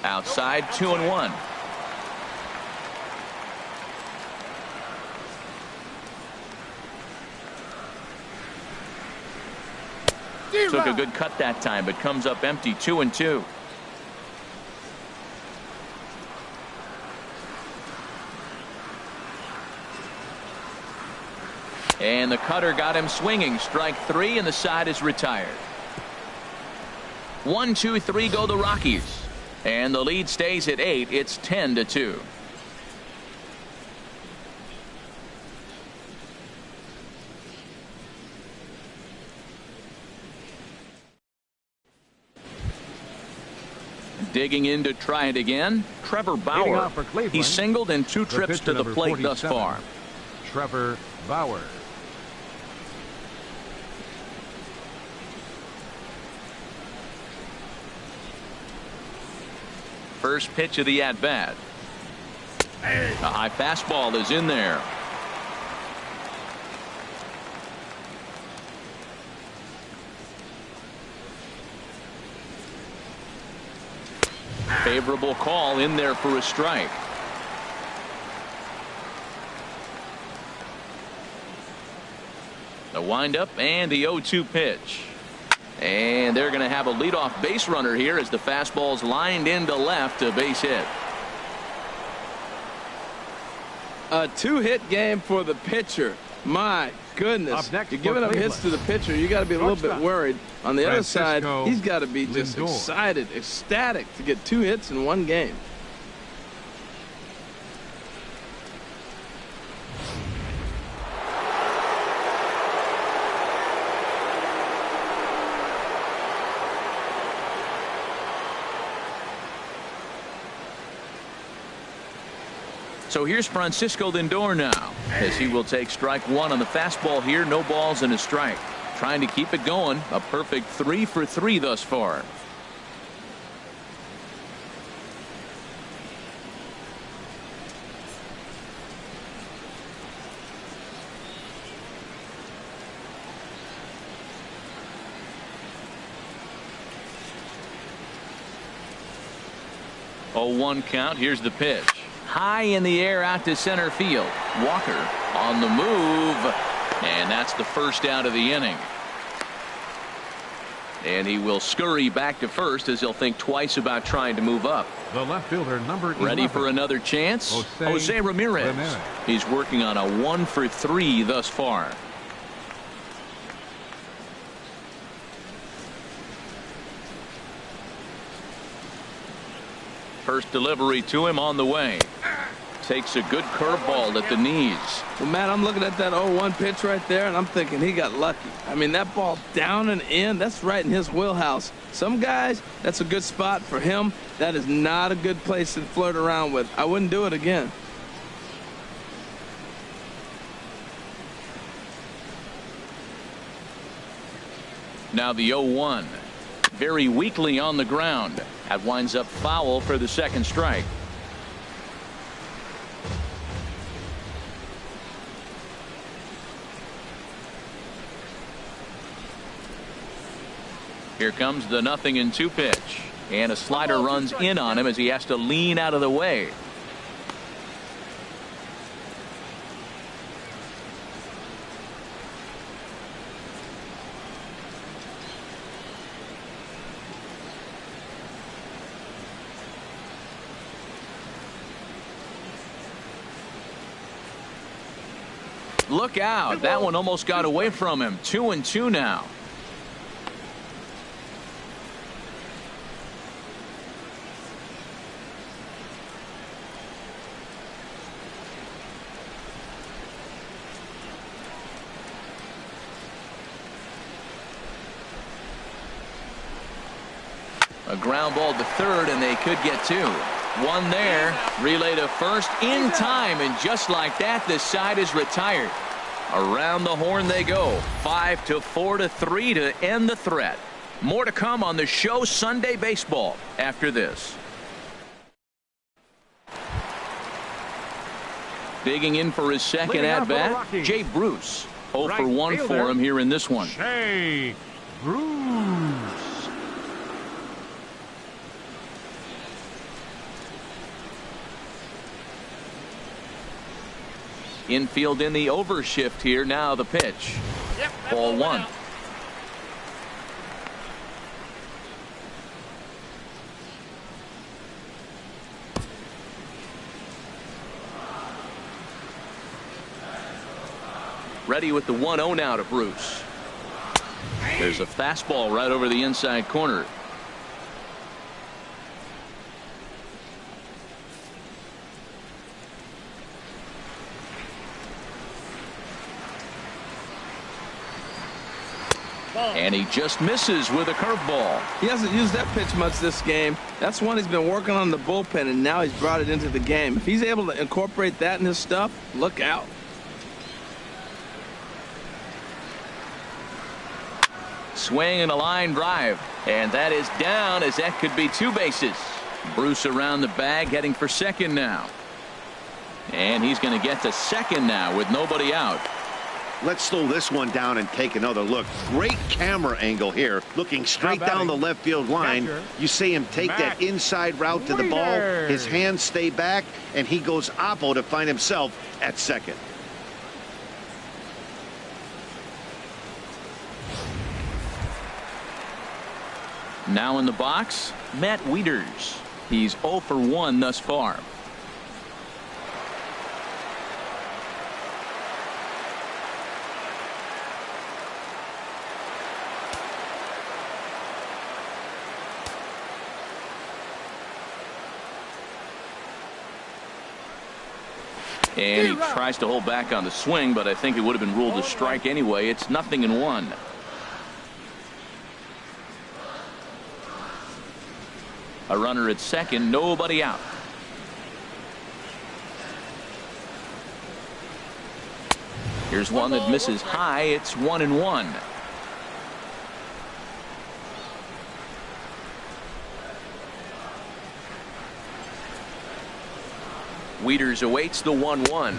Outside, 2-1. Took a good cut that time, but comes up empty. 2-2. And the cutter got him swinging. Strike 3, and the side is retired. 1, 2, 3 go the Rockies. And the lead stays at 8. It's 10-2. Digging in to try it again, Trevor Bauer. He singled in 2 trips to the plate thus far. Trevor Bauer. First pitch of the at-bat. A high fastball is in there. Favorable call in there for a strike. The windup and the 0-2 pitch. And they're going to have a leadoff base runner here as the fastball's lined into left, a base hit. A 2-hit game for the pitcher. My goodness. You're giving up hits to the pitcher. You got to be a little bit worried. On the other side, he's got to be just excited, ecstatic to get 2 hits in one game. So here's Francisco Lindor now, as he will take strike 1 on the fastball here. No balls and a strike. Trying to keep it going. A perfect 3 for 3 thus far. Oh, 1 count. Here's the pitch. High in the air out to center field. Walker on the move, and that's the first out of the inning. And he will scurry back to first as he'll think twice about trying to move up. The left fielder, number 11. Ready for another chance? Jose Ramirez. He's working on a 1 for 3 thus far. First delivery to him on the way. Takes a good curveball at the knees. Well, Matt, I'm looking at that 0-1 pitch right there, and I'm thinking he got lucky. I mean, that ball down and in, that's right in his wheelhouse. Some guys, that's a good spot for him. That is not a good place to flirt around with. I wouldn't do it again. Now the 0-1. Very weakly on the ground. That winds up foul for the second strike. Here comes the 0-2 pitch. And a slider runs in on him as he has to lean out of the way. Look out. That one almost got away from him. 2-2 now. A ground ball to third, and they could get 2. One there. Relay to first in time, and just like that, the side is retired. Around the horn they go. 5-4-3 to end the threat. More to come on the show Sunday Baseball after this. Digging in for his second at-bat, Jay Bruce. 0 for 1 for him here in this one. Jay Bruce. Infield in the overshift here. Now the pitch. Ball 1. Ready with the 1-0 now to Bruce. There's a fastball right over the inside corner. And he just misses with a curveball. He hasn't used that pitch much this game. That's one he's been working on the bullpen, and now he's brought it into the game. If he's able to incorporate that in his stuff, look out. Swing and a line drive. And that is down, as that could be 2 bases. Bruce around the bag, heading for second now. And he's going to get to second now with nobody out. Let's slow this one down and take another look. Great camera angle here, looking straight down the left field line. You see him take that inside route to the ball. His hands stay back, and he goes oppo to find himself at second. Now in the box, Matt Wieters. He's 0 for 1 thus far. And he tries to hold back on the swing, but I think it would have been ruled a strike anyway. It's 0-1. A runner at second, nobody out. Here's one that misses high. It's 1-1. Wieters awaits the 1-1.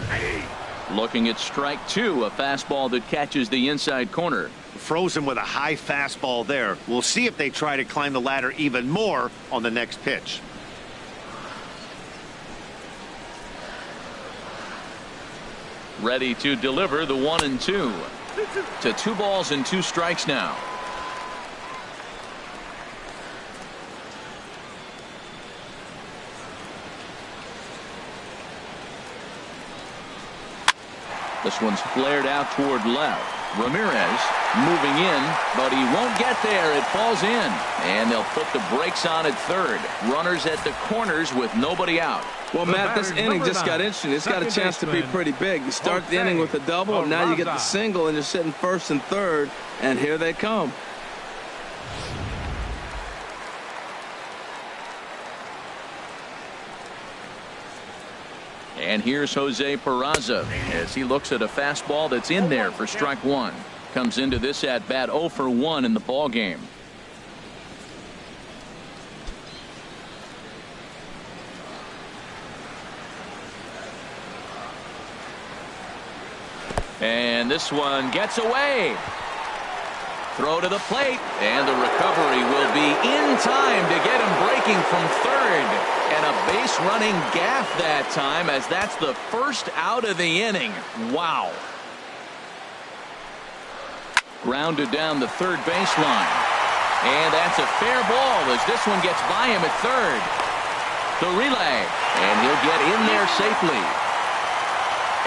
Looking at strike two, a fastball that catches the inside corner. Frozen with a high fastball there. We'll see if they try to climb the ladder even more on the next pitch. Ready to deliver the 1-2. To 2 balls and 2 strikes now. This one's flared out toward left. Ramirez moving in, but he won't get there. It falls in, and they'll put the brakes on at third. Runners at the corners with nobody out. Well, Matt, this inning just got interesting. It's got a chance to be pretty big. You start the inning with a double, and now you get the single, and you're sitting first and third, and here they come. And here's Jose Peraza as he looks at a fastball that's in there for strike one. Comes into this at bat 0 for 1 in the ball game. And this one gets away. Throw to the plate, and the recovery will be in time to get him breaking from third. And a base running gaff that time, as that's the first out of the inning. Wow. Grounded down the third baseline. And that's a fair ball as this one gets by him at third. The relay, and he'll get in there safely.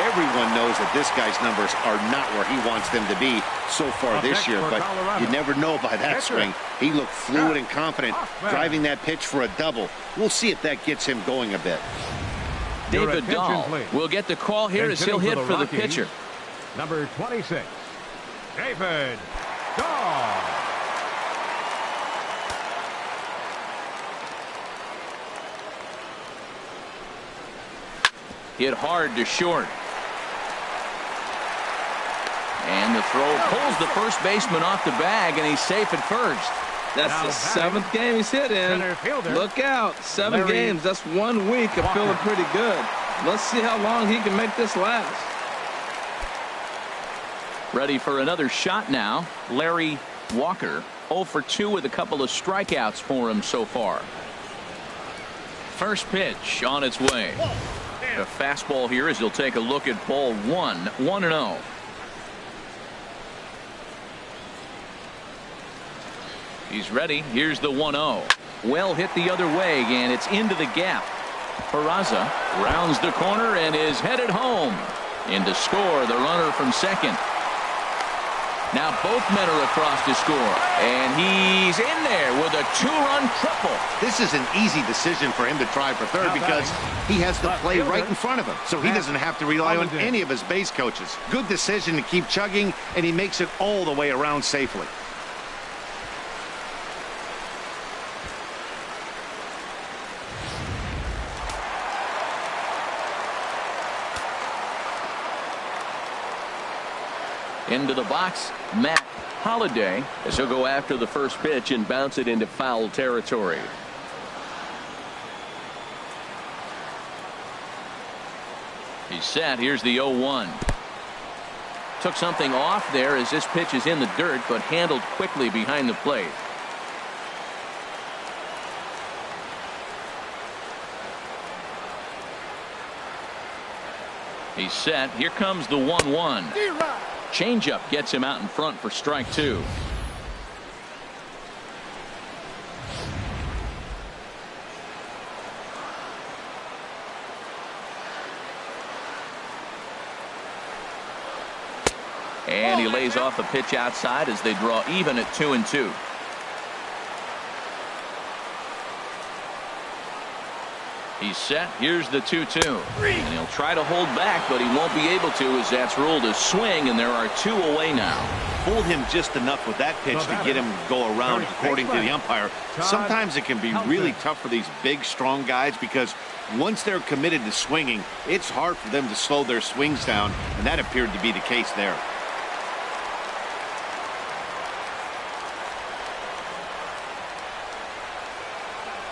Everyone knows that this guy's numbers are not where he wants them to be so far this year, but you never know by that swing. He looked fluid and confident driving that pitch for a double. We'll see if that gets him going a bit. David Dahl will get the call here as he'll hit for the pitcher. Number 26, David Dahl. Hit hard to short. And the throw pulls the first baseman off the bag, and he's safe at first. That's the 7th game he's hit in. Look out. 7 games. That's 1 week of feeling pretty good. Let's see how long he can make this last. Ready for another shot now. Larry Walker 0 for 2 with a couple of strikeouts for him so far. First pitch on its way. A fastball here as he'll take a look at ball 1. 1-0. He's ready. Here's the 1-0. Well hit the other way, and it's into the gap. Peraza rounds the corner and is headed home. In to score the runner from second. Now both men are across to score, and he's in there with a 2-run triple. This is an easy decision for him to try for third because he has the play right in front of him, so he doesn't have to rely on any of his base coaches. Good decision to keep chugging, and he makes it all the way around safely. Into the box, Matt Holliday, as he'll go after the first pitch and bounce it into foul territory. He's set. Here's the 0-1. Took something off there as this pitch is in the dirt, but handled quickly behind the plate. He's set. Here comes the 1-1. Changeup gets him out in front for strike 2. And he lays off a pitch outside as they draw even at 2-2. He's set. Here's the 2-2. And he'll try to hold back, but he won't be able to as that's ruled a swing, and there are 2 away now. Fooled him just enough with that pitch to get him to go around, according to the umpire. Sometimes it can be really tough for these big, strong guys because once they're committed to swinging, it's hard for them to slow their swings down, and that appeared to be the case there.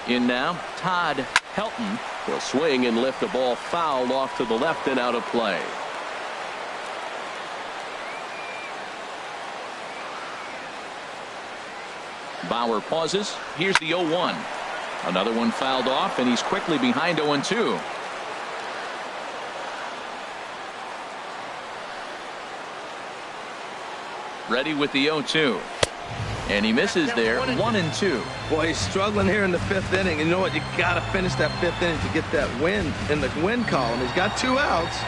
In now, Todd. Helton will swing and lift the ball foul off to the left and out of play. Bauer pauses. Here's the 0-1. Another one fouled off, and he's quickly behind 0-2. Ready with the 0-2. And he misses there. 1-2. Boy, he's struggling here in the 5th inning. And you know what? You got to finish that 5th inning to get that win in the win column. He's got 2 outs.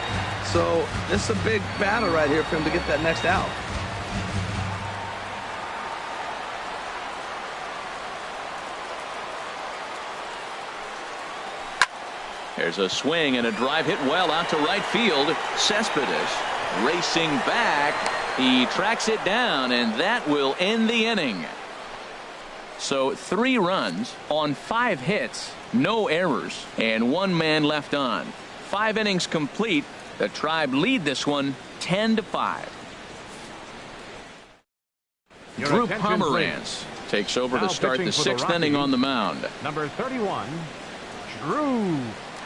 So this is a big battle right here for him to get that next out. There's a swing and a drive hit well out to right field. Cespedes racing back. He tracks it down, and that will end the inning. So 3 runs on 5 hits, no errors, and 1 man left on. 5 innings complete. The Tribe lead this one 10-5. Drew Pomeranz takes over to start the 6th inning on the mound. Number 31, Drew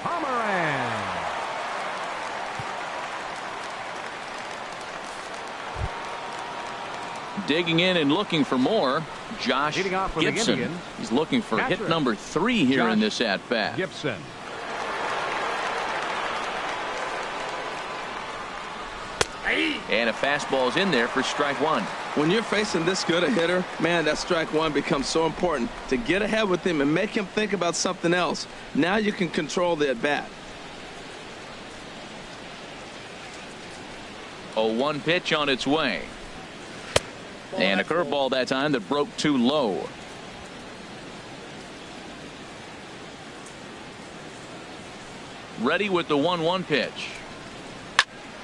Pomeranz. Digging in and looking for more, Josh Gibson. He's looking for hit number 3 here in this at-bat. Gibson. And a fastball's in there for strike 1. When you're facing this good a hitter, man, that strike 1 becomes so important to get ahead with him and make him think about something else. Now you can control the at-bat. 0-1 pitch on its way. And a curveball that time that broke too low. Ready with the 1-1 pitch.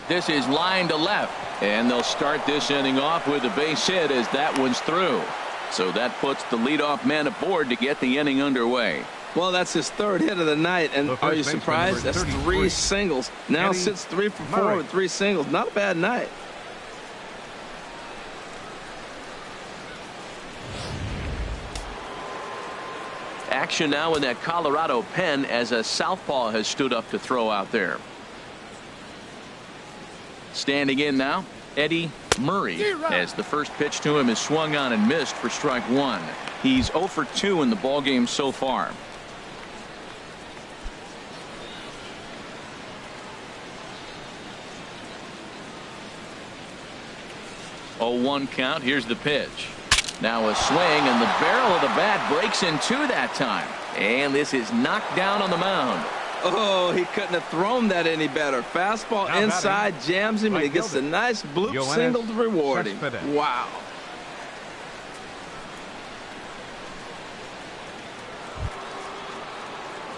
This is line to left, and they'll start this inning off with a base hit as that one's through. So that puts the leadoff man aboard to get the inning underway. Well, that's his 3rd hit of the night, and are you surprised? That's 3 singles. Now sits 3 for 4 with 3 singles. Not a bad night. Action now in that Colorado pen as a southpaw has stood up to throw out there. Standing in now, Eddie Murray, as the first pitch to him is swung on and missed for strike 1. He's 0 for 2 in the ballgame so far. Oh, 1 count. Here's the pitch. Now a swing, and the barrel of the bat breaks in 2 that time. And this is knocked down on the mound. Oh, he couldn't have thrown that any better. Fastball now inside, jams him, and he gets a nice bloop single to reward him. Wow.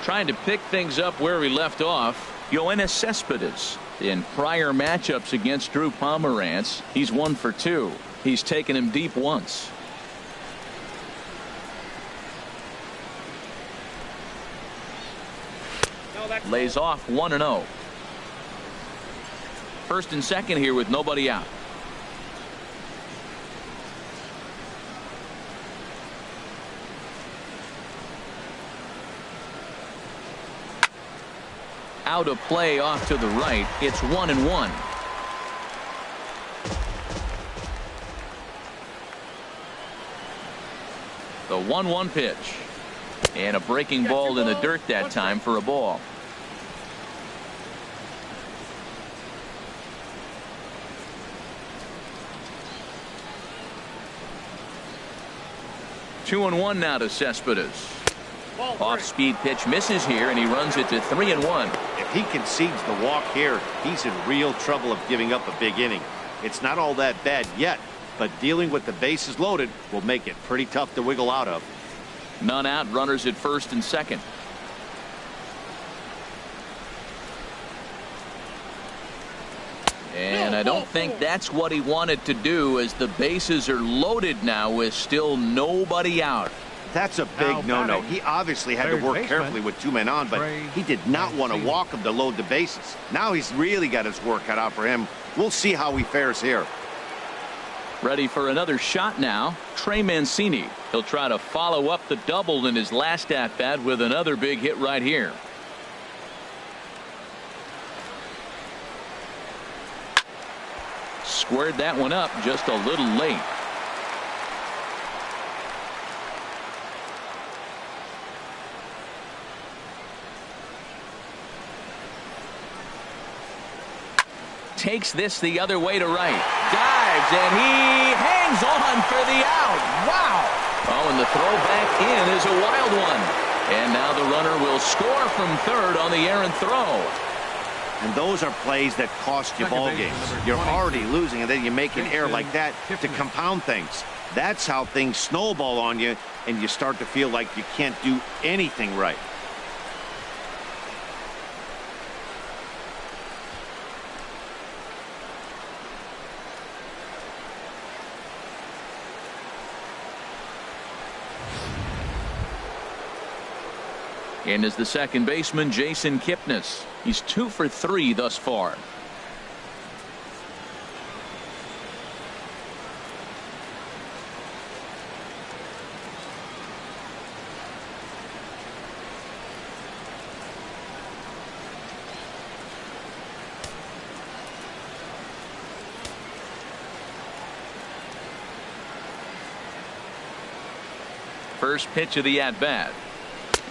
Trying to pick things up where we left off. Yoenis Cespedes. In prior matchups against Drew Pomeranz, he's 1 for 2. He's taken him deep once. Lays off 1-0. First and second here with nobody out. out of play off to the right. It's 1-1. The 1-1 pitch. And a breaking ball in the dirt that time for a ball. Two and one now to Cespedes. Off-speed pitch misses here, and he runs it to 3-1. If he concedes the walk here, he's in real trouble of giving up a big inning. It's not all that bad yet, but dealing with the bases loaded will make it pretty tough to wiggle out of. None out, runners at first and second. And I don't think that's what he wanted to do, as the bases are loaded now with still nobody out. That's a big no-no. He obviously had to work carefully with 2 men on, but he did not want to walk him to load the bases. Now he's really got his work cut out for him. We'll see how he fares here. Ready for another shot now, Trey Mancini. He'll try to follow up the double in his last at-bat with another big hit right here. Squared that one up just a little late. Takes this the other way to right. Dives, and he hangs on for the out. Wow. Oh, and the throw back in is a wild one. And now the runner will score from third on the errant throw. And those are plays that cost you ball games. You're already losing, and then you make an error like that to compound things. That's how things snowball on you, and you start to feel like you can't do anything right. And is the second baseman, Jason Kipnis. He's 2 for 3 thus far. First pitch of the at-bat.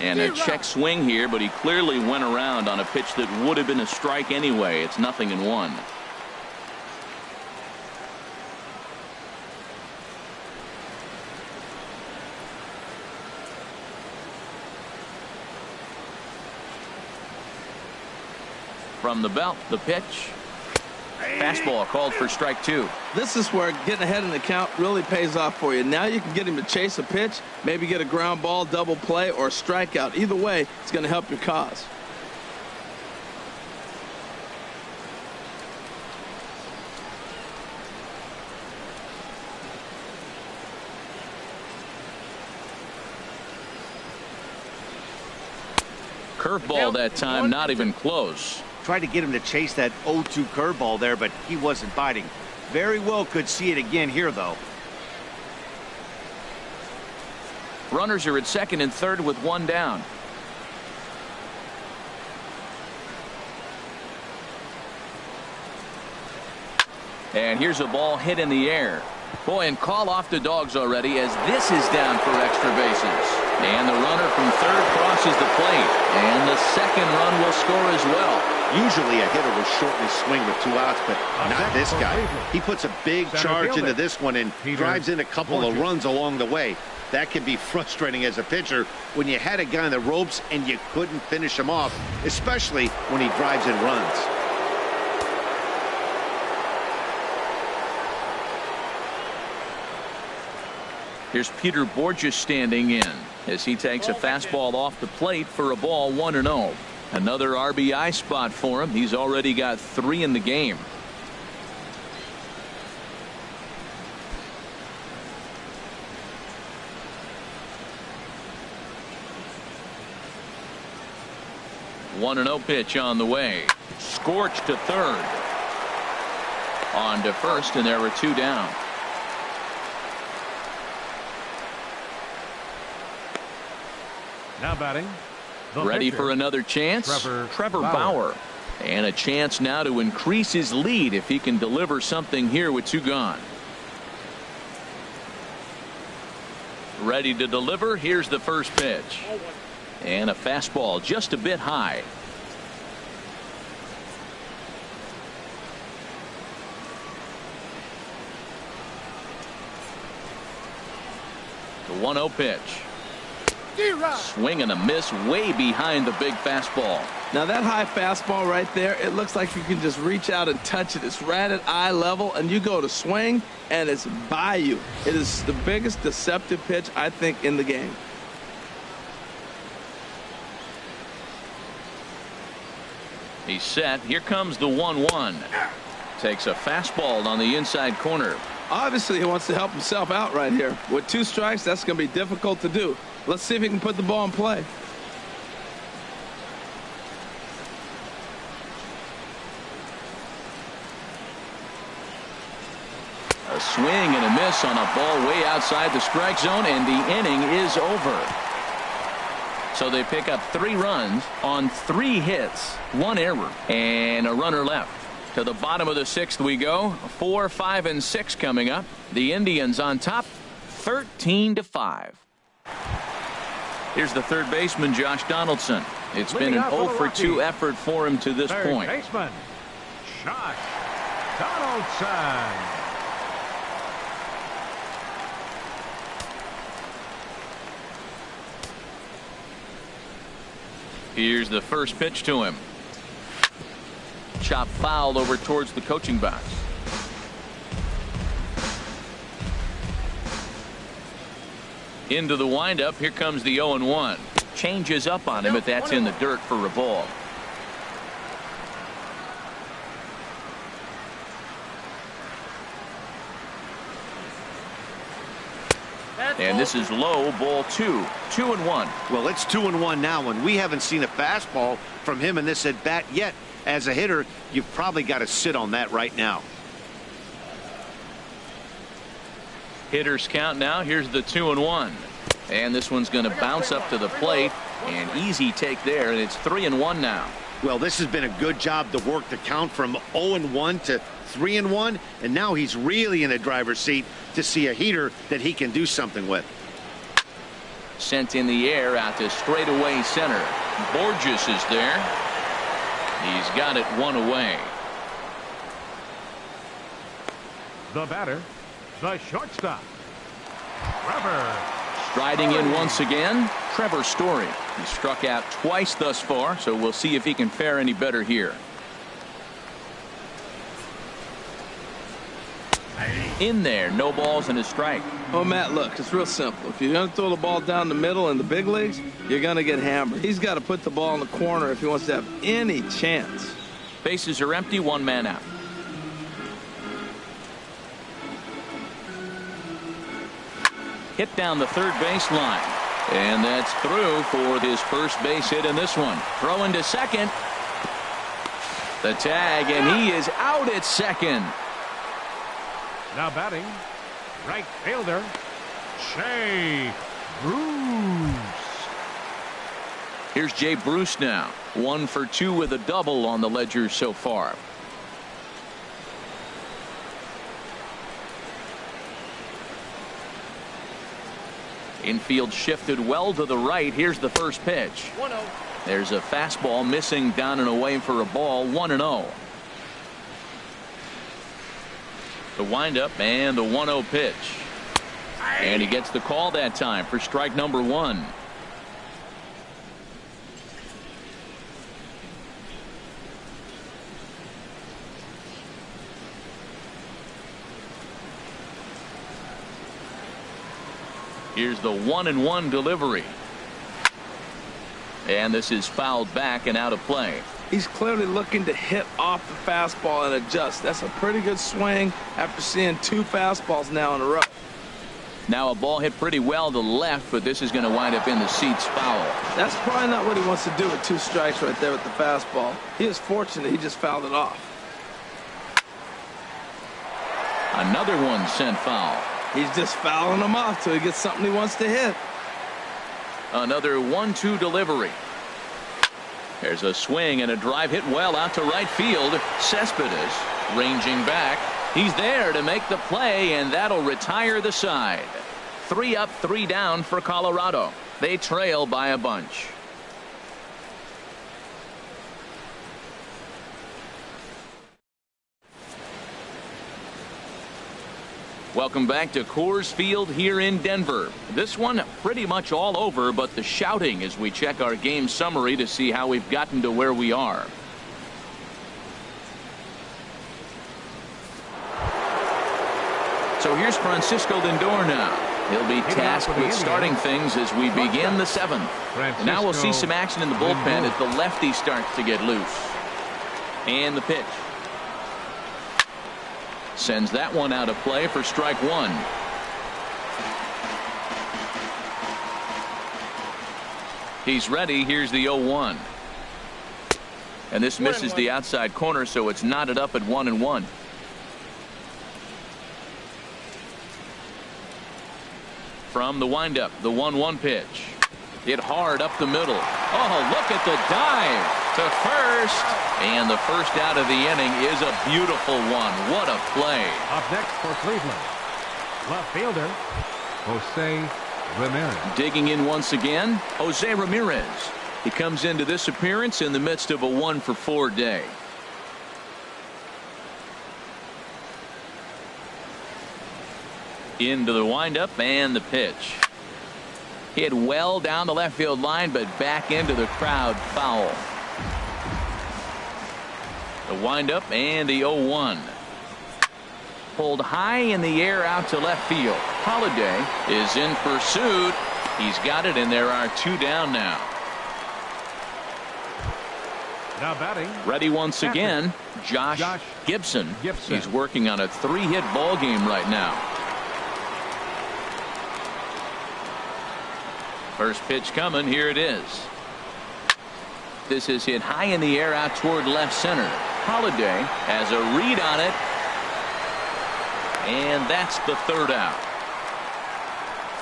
And a check swing here, but he clearly went around on a pitch that would have been a strike anyway. It's 0-1. From the belt, the pitch. Fastball called for strike 2. This is where getting ahead in the count really pays off for you. Now you can get him to chase a pitch, maybe get a ground ball, double play, or a strikeout. Either way, it's going to help your cause. Curveball that time, not even close. Tried to get him to chase that 0-2 curveball there, but he wasn't biting. Very well could see it again here, though. Runners are at second and third with one down. And here's a ball hit in the air. Boy, and call off the dogs already, as this is down for extra bases. And the runner from third crosses the plate. And the second run will score as well. Usually a hitter will shortly swing with 2 outs, but not this guy. He puts a big charge into this one and drives in a couple of runs along the way. That can be frustrating as a pitcher when you had a guy on the ropes and you couldn't finish him off, especially when he drives in runs. Here's Peter Borges standing in as he takes a fastball off the plate for a ball, 1-0. Another RBI spot for him. He's already got 3 in the game. One and 0 pitch on the way. Scorched to third. On to first, and there were 2 down. Now batting, Ready for another chance? Trevor Bauer. And a chance now to increase his lead if he can deliver something here with 2 gone. Ready to deliver. Here's the first pitch. And a fastball just a bit high. The 1-0 pitch. Swing and a miss way behind the big fastball. Now that high fastball right there, it looks like you can just reach out and touch it. It's right at eye level, and you go to swing, and it's by you. It is the biggest deceptive pitch, I think, in the game. He's set. Here comes the 1-1. Takes a fastball on the inside corner. Obviously, he wants to help himself out right here. With 2 strikes, that's going to be difficult to do. Let's see if he can put the ball in play. A swing and a miss on a ball way outside the strike zone, and the inning is over. So they pick up 3 runs on 3 hits, 1 error, and a runner left. To the bottom of the 6th we go. 4, 5, and 6 coming up. The Indians on top, 13-5. Here's the third baseman, Josh Donaldson. It's been an 0-for-2 effort for him to this point. Third baseman, Josh Donaldson. Here's the first pitch to him. Chop foul over towards the coaching box. Into the windup. Here comes the 0-1. Changes up on him, but that's in the dirt for a ball. And this is low, ball 2. 2-1. Well, it's 2-1 now, and we haven't seen a fastball from him in this at bat yet. As a hitter, you've probably got to sit on that right now. Hitters count now. Here's the 2-1. And this one's going to bounce up to the plate. And easy take there, and it's 3-1 now. Well, this has been a good job to work the count from 0-1 to 3-1, and now he's really in a driver's seat to see a heater that he can do something with. Sent in the air out to straightaway center. Borges is there. He's got it 1 away. The batter, the shortstop, Trevor. Striding in once again, Trevor Story. He struck out twice thus far, so we'll see if he can fare any better here. In there, no balls and a strike. Oh, Matt, look, it's real simple. If you're going to throw the ball down the middle in the big leagues, you're going to get hammered. He's got to put the ball in the corner if he wants to have any chance. Bases are empty, 1 man out. Hit down the third base line. And that's through for his first base hit in this one. Throwing to second. The tag, and he is out at second. Now batting, right fielder, Jay Bruce. Here's Jay Bruce now. 1 for 2 with a double on the ledger so far. Infield shifted well to the right. Here's the first pitch. 1-0. There's a fastball missing down and away for a ball. 1-0. The windup and the 1-0 pitch. And he gets the call that time for strike number 1. Here's the 1-1 delivery. And this is fouled back and out of play. He's clearly looking to hit off the fastball and adjust. That's a pretty good swing after seeing 2 fastballs now in a row. Now a ball hit pretty well to the left, but this is going to wind up in the seats foul. That's probably not what he wants to do with 2 strikes right there with the fastball. He is fortunate he just fouled it off. Another one sent foul. He's just fouling them off till he gets something he wants to hit. Another 1-2 delivery. There's a swing and a drive hit well out to right field. Cespedes ranging back. He's there to make the play, and that'll retire the side. 3 up, 3 down for Colorado. They trail by a bunch. Welcome back to Coors Field here in Denver. This one pretty much all over, but the shouting as we check our game summary to see how we've gotten to where we are. So here's Francisco Lindor now. He'll be tasked with starting things as we begin the 7th. And now we'll see some action in the bullpen as the lefty starts to get loose. And the pitch. Sends that one out of play for strike 1. He's ready. Here's the 0-1. And this misses the outside corner, so it's knotted up at 1-1. From the windup, the 1-1 pitch. Hit hard up the middle. Oh, look at the dive to first. And the first out of the inning is a beautiful one. What a play. Up next for Cleveland, left fielder Jose Ramirez. Digging in once again, Jose Ramirez. He comes into this appearance in the midst of a 1-for-4 day. Into the windup and the pitch. Hit well down the left field line, but back into the crowd, foul. The windup and the 0-1. Pulled high in the air out to left field. Holiday is in pursuit. He's got it, and there are 2 down now. Now batting. Ready once again, Josh Gibson. He's working on a 3-hit ball game right now. First pitch coming. Here it is. This is hit high in the air out toward left center. Holiday has a read on it. And that's the 3rd out.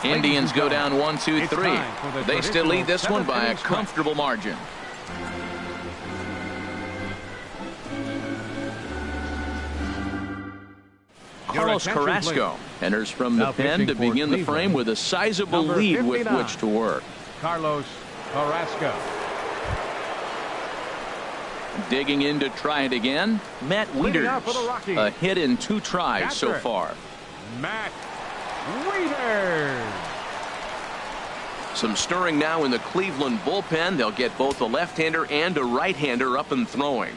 Indians go down 1-2-3. They still lead this one by a comfortable margin. Carlos Carrasco enters from the pen to begin the frame with a sizable lead with which to work. Carlos Carrasco. Digging in to try it again, Matt Wieters. A hit in 2 tries so far. Matt Wieters. Some stirring now in the Cleveland bullpen. They'll get both a left-hander and a right-hander up and throwing.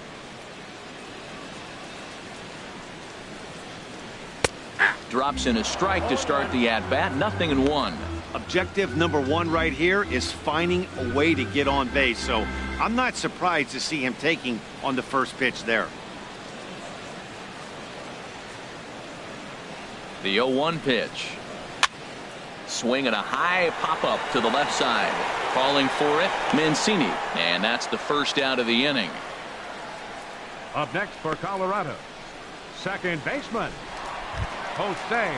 Drops in a strike to start the at-bat. 0-1. Objective number 1 right here is finding a way to get on base. So I'm not surprised to see him taking on the first pitch there. The 0-1 pitch. Swing and a high pop-up to the left side. Calling for it, Mancini. And that's the first out of the inning. Up next for Colorado, second baseman Jose.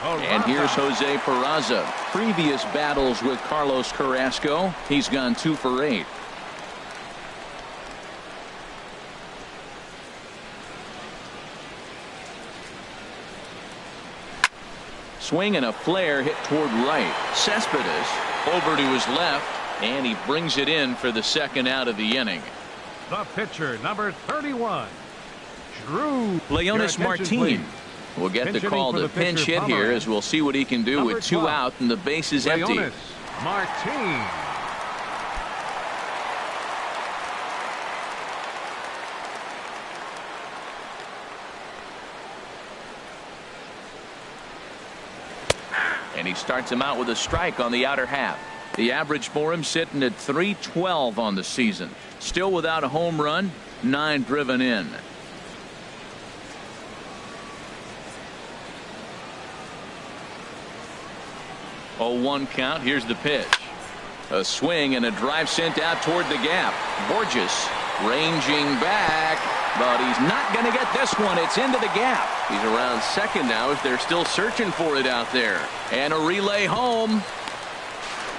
And here's Jose Peraza. Previous battles with Carlos Carrasco, he's gone 2 for 8. Swing and a flare hit toward right. Cespedes over to his left, and he brings it in for the second out of the inning. The pitcher, number 31, Drew. Leonis Martin will get the call to pinch hit here, as we'll see what he can do with 2 out and the base is empty. Leonis Martin. And he starts him out with a strike on the outer half. The average for him sitting at .312 on the season. Still without a home run, 9 driven in. Oh, 1 count. Here's the pitch. A swing and a drive sent out toward the gap. Borges ranging back, but he's not going to get this one. It's into the gap. He's around second now as they're still searching for it out there. And a relay home.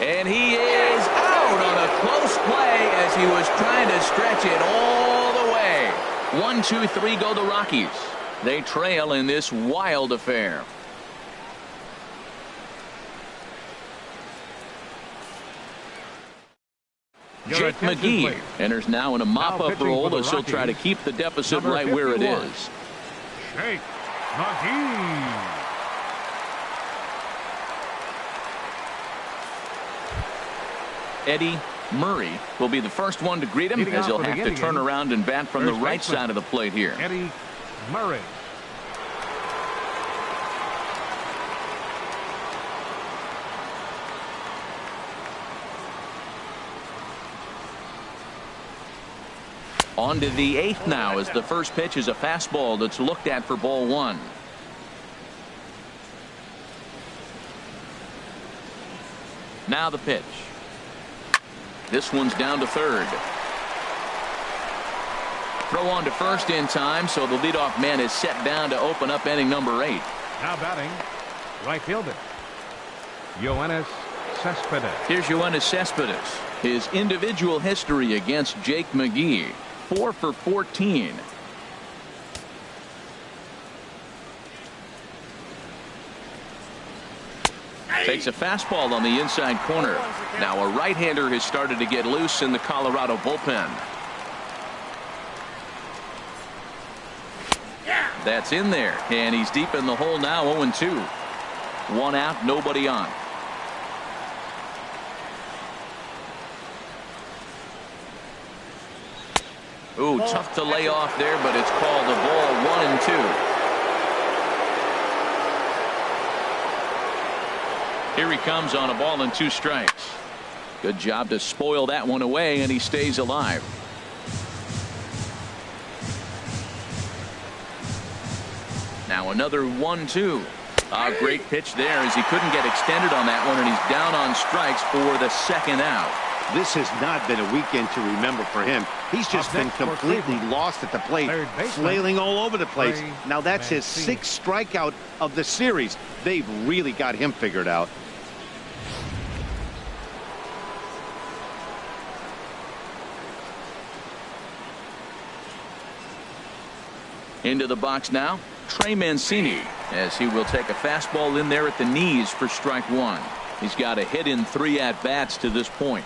And he is out. out on a close play as he was trying to stretch it all the way. 1-2-3 go the Rockies. They trail in this wild affair. Jake McGee enters now in a mop-up role as he'll try to keep the deficit right where it is. Jake McGee. Eddie Murray will be the first one to greet him as he'll have to turn around and bat from the right side of the plate here. Eddie Murray. On to the 8th now as the first pitch is a fastball that's looked at for ball 1. Now the pitch. This one's down to third. Throw on to first in time, so the leadoff man is set down to open up inning number 8. Now batting, right fielder, Yoenis Cespedes. Here's Yoenis Cespedes. His individual history against Jake McGee, 4 for 14. Takes a fastball on the inside corner. Now a right-hander has started to get loose in the Colorado bullpen. That's in there, and he's deep in the hole now. 0-2. 1 out, nobody on. Ooh, tough to lay off there, but it's called a ball. 1-2. Here he comes on a ball and 2 strikes. Good job to spoil that one away, and he stays alive. Now another 1-2. A great pitch there as he couldn't get extended on that one, and he's down on strikes for the 2nd out. This has not been a weekend to remember for him. He's just been completely lost at the plate, flailing all over the place. Now that's his 6th strikeout of the series. They've really got him figured out. Into the box now, Trey Mancini, as he will take a fastball in there at the knees for strike 1. He's got a hit in 3 at-bats to this point.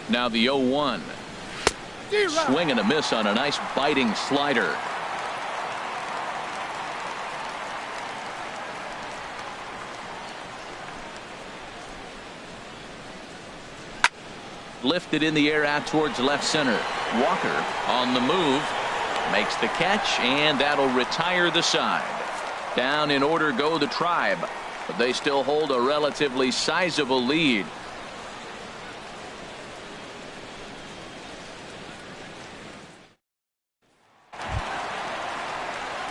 Now the 0-1. Swing and a miss on a nice biting slider. Lifted in the air out towards left center. Walker on the move, makes the catch, and that'll retire the side. Down in order go the Tribe, but they still hold a relatively sizable lead.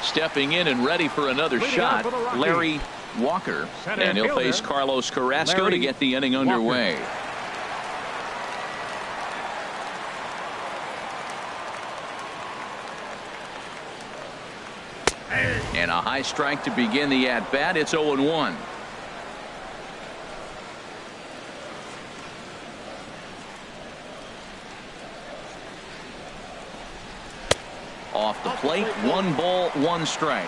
Stepping in and ready for another shot, Larry Walker, and he'll face Carlos Carrasco to get the inning underway. And a high strike to begin the at-bat. It's 0-1. Off the plate, 1 ball, 1 strike.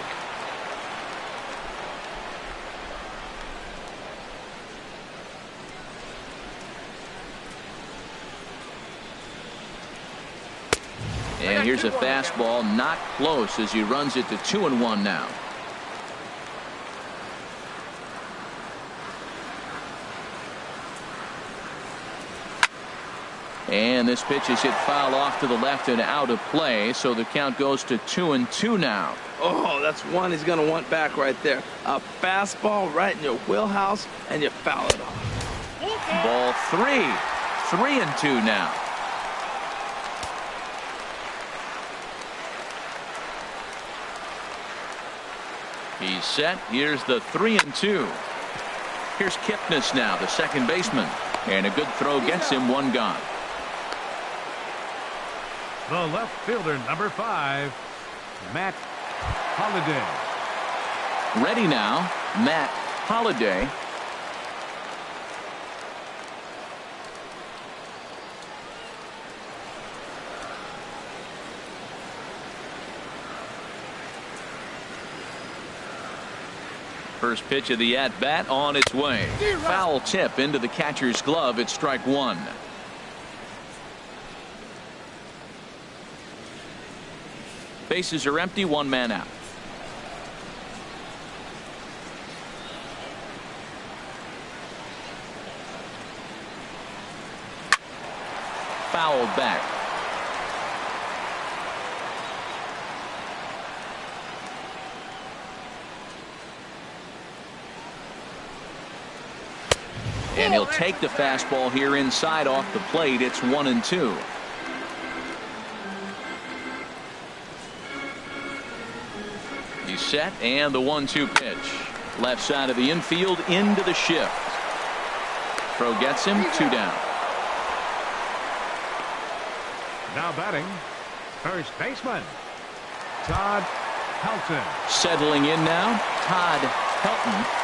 And here's a fastball, not close, as he runs it to 2-1 now. And this pitch is hit foul off to the left and out of play, so the count goes to 2-2 now. Oh, that's one he's going to want back right there. A fastball right in your wheelhouse, and you foul it off. Ball 3. 3-2 now. He's set. Here's the 3-2. Here's Kipnis now, the second baseman. And a good throw gets him 1 gone. The left fielder, number 5, Matt Holliday. Ready now, Matt Holliday. First pitch of the at-bat on its way. Foul tip into the catcher's glove. It's strike one. Bases are empty, one man out. Fouled back. And he'll take the fastball here inside off the plate. It's 1-2. He's set, and the 1-2 pitch. Left side of the infield into the shift. Throw gets him, 2 down. Now batting, first baseman, Todd Helton. Settling in now, Todd Helton.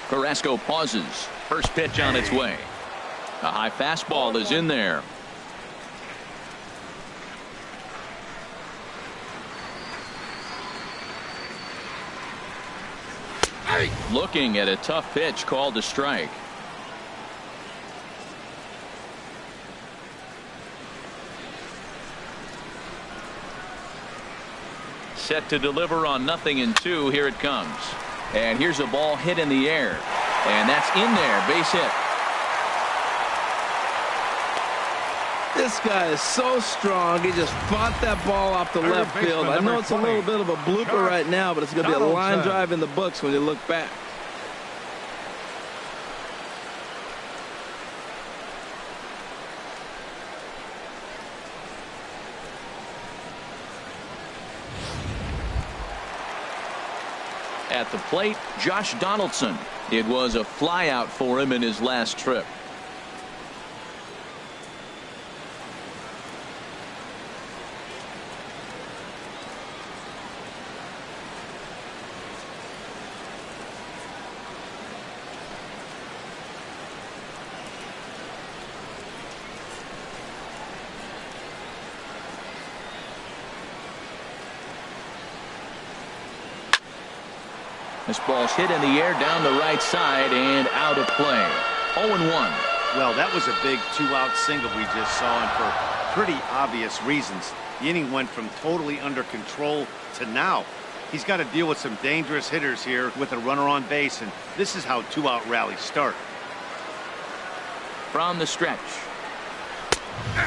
Carrasco pauses. First pitch on its way. A high fastball is in there. Looking at a tough pitch called a strike. Set to deliver on 0-2. Here it comes. And here's a ball hit in the air. And that's in there. Base hit. This guy is so strong. He just fought that ball off the left field. I know it's a little bit of a blooper right now, but it's going to be a line drive in the books when you look back. At the plate, Josh Donaldson. It was a flyout for him in his last trip. This ball's hit in the air down the right side and out of play. 0-1. Well, that was a big 2-out single we just saw, and for pretty obvious reasons. The inning went from totally under control to now. He's got to deal with some dangerous hitters here with a runner on base, and this is how 2-out rallies start. From the stretch.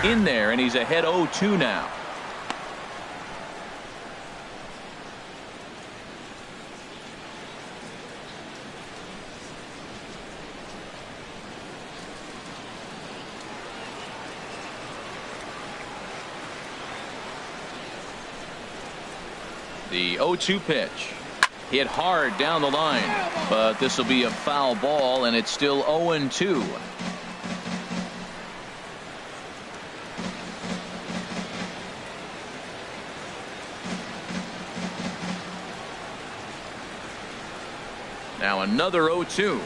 In there, and he's ahead 0-2 now. The 0-2 pitch. Hit hard down the line, but this will be a foul ball, and it's still 0-2. Now another 0-2.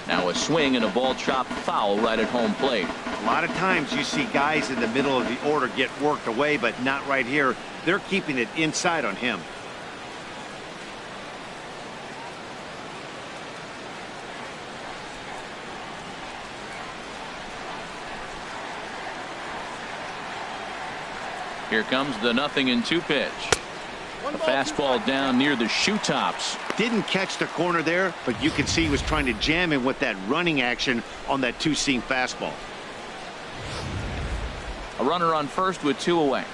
Now a swing and a ball chopped foul right at home plate. A lot of times you see guys in the middle of the order get worked away, but not right here. They're keeping it inside on him. Here comes the 0-2 pitch. A fastball down near the shoe tops. Didn't catch the corner there, but you can see he was trying to jam him with that running action on that two-seam fastball. A runner on first with 2 away.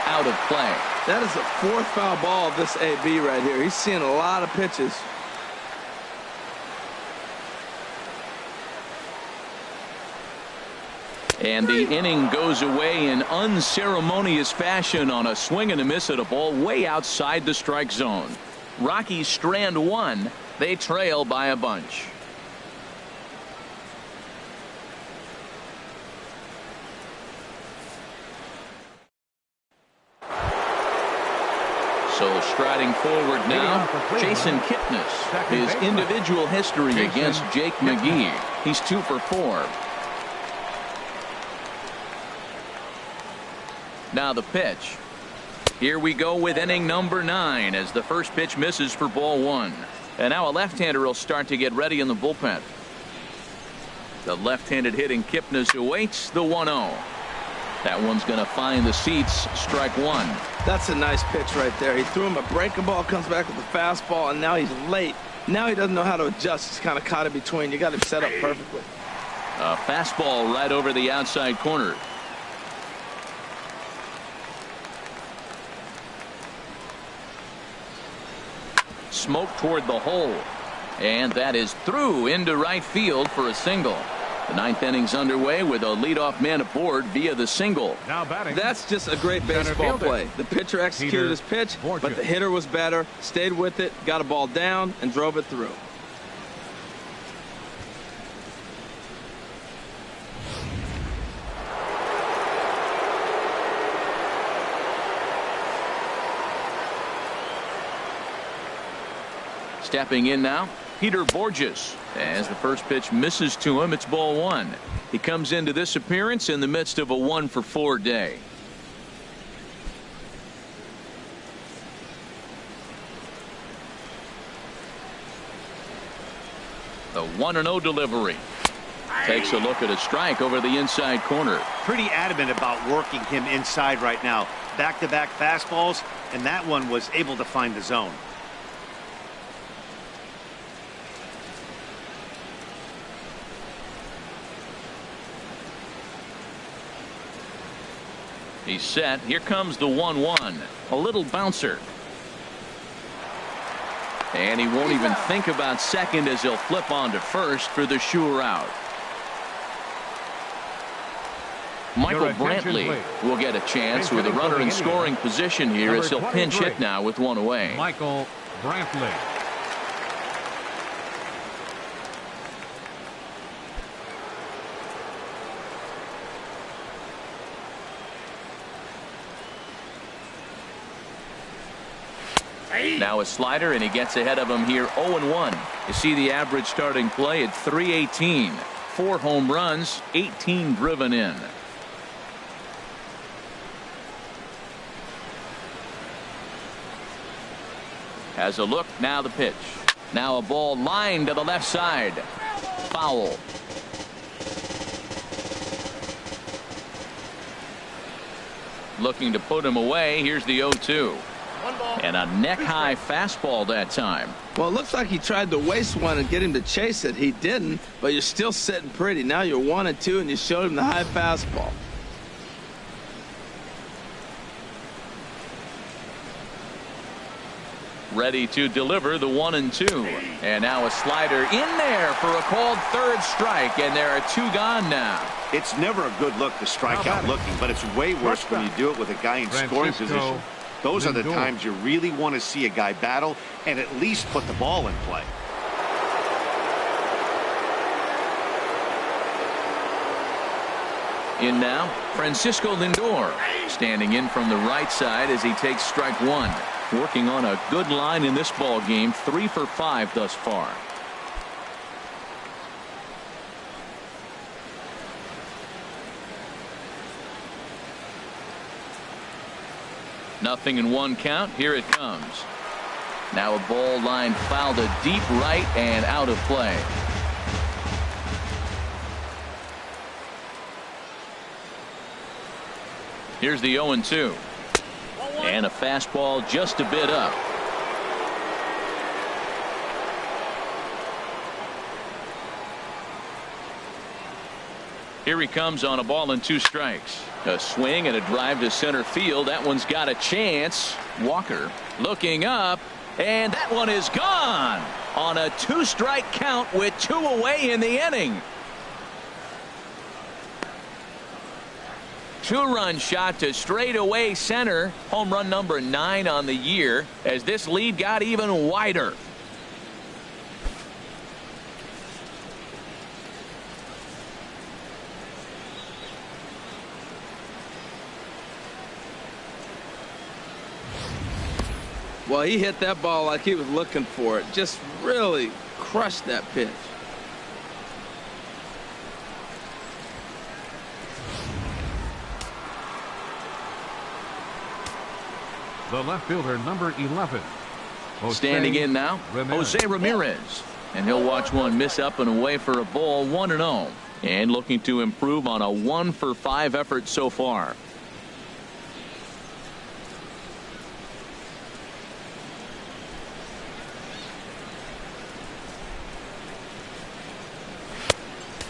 Out of play. That is the 4th foul ball of this AB right here. He's seeing a lot of pitches. And the inning goes away in unceremonious fashion on a swing and a miss at a ball way outside the strike zone. Rockies strand one. They trail by a bunch. So striding forward now, Jason Kipnis. His individual history against Jake McGee. He's 2 for 4. Now the pitch. Here we go with inning number 9 as the first pitch misses for ball 1. And now a left-hander will start to get ready in the bullpen. The left-handed hitting Kipnis awaits the 1-0. That one's going to find the seats. Strike 1. That's a nice pitch right there. He threw him a breaking ball, comes back with a fastball, and now he's late. Now he doesn't know how to adjust. He's kind of caught in between. You got him set up perfectly. A fastball right over the outside corner. Smoke toward the hole. And that is through into right field for a single. The 9th inning's underway with a leadoff man aboard via the single. Now batting. That's just a great baseball play. The pitcher executed his pitch, but the hitter was better, stayed with it, got a ball down, and drove it through. Stepping in now, Peter Borges. As the first pitch misses to him, it's ball 1. He comes into this appearance in the midst of a 1 for 4 day. The 1-0 delivery. Takes a look at a strike over the inside corner. Pretty adamant about working him inside right now. Back-to-back fastballs, and that one was able to find the zone. He's set. Here comes the 1-1. A little bouncer. And he won't even think about second as he'll flip on to first for the sure out. Michael Brantley will get a chance with a runner in scoring position here as he'll pinch hit now with 1 away. Michael Brantley. Now a slider, and he gets ahead of him here 0-1. You see the average starting play at .318. 4 home runs, 18 driven in. Has a look, now the pitch. Now a ball lined to the left side. Foul. Looking to put him away. Here's the 0-2. And a neck-high fastball that time. Well, it looks like he tried to waste one and get him to chase it. He didn't, but you're still sitting pretty. Now you're 1-2, and you showed him the high fastball. Ready to deliver the 1-2. And now a slider in there for a called third strike, and there are 2 gone now. It's never a good look to strike out looking, but it's way worse when you do it with a guy in scoring position. Those are the times you really want to see a guy battle and at least put the ball in play. In now, Francisco Lindor, standing in from the right side as he takes strike 1. Working on a good line in this ball game, 3 for 5 thus far. Nothing in 1 count. Here it comes. Now a ball line foul to deep right and out of play. Here's the 0-2. And a fastball just a bit up. Here he comes on a ball and 2 strikes. A swing and a drive to center field. That one's got a chance. Walker looking up, and that one is gone on a 2-strike count with 2 away in the inning. 2-run shot to straightaway center. Home run number 9 on the year as this lead got even wider. Well, he hit that ball like he was looking for it. Just really crushed that pitch. The left fielder, number 11. Standing in now, Jose Ramirez. And he'll watch one miss up and away for a ball, 1-0. And looking to improve on a 1-for-5 effort so far.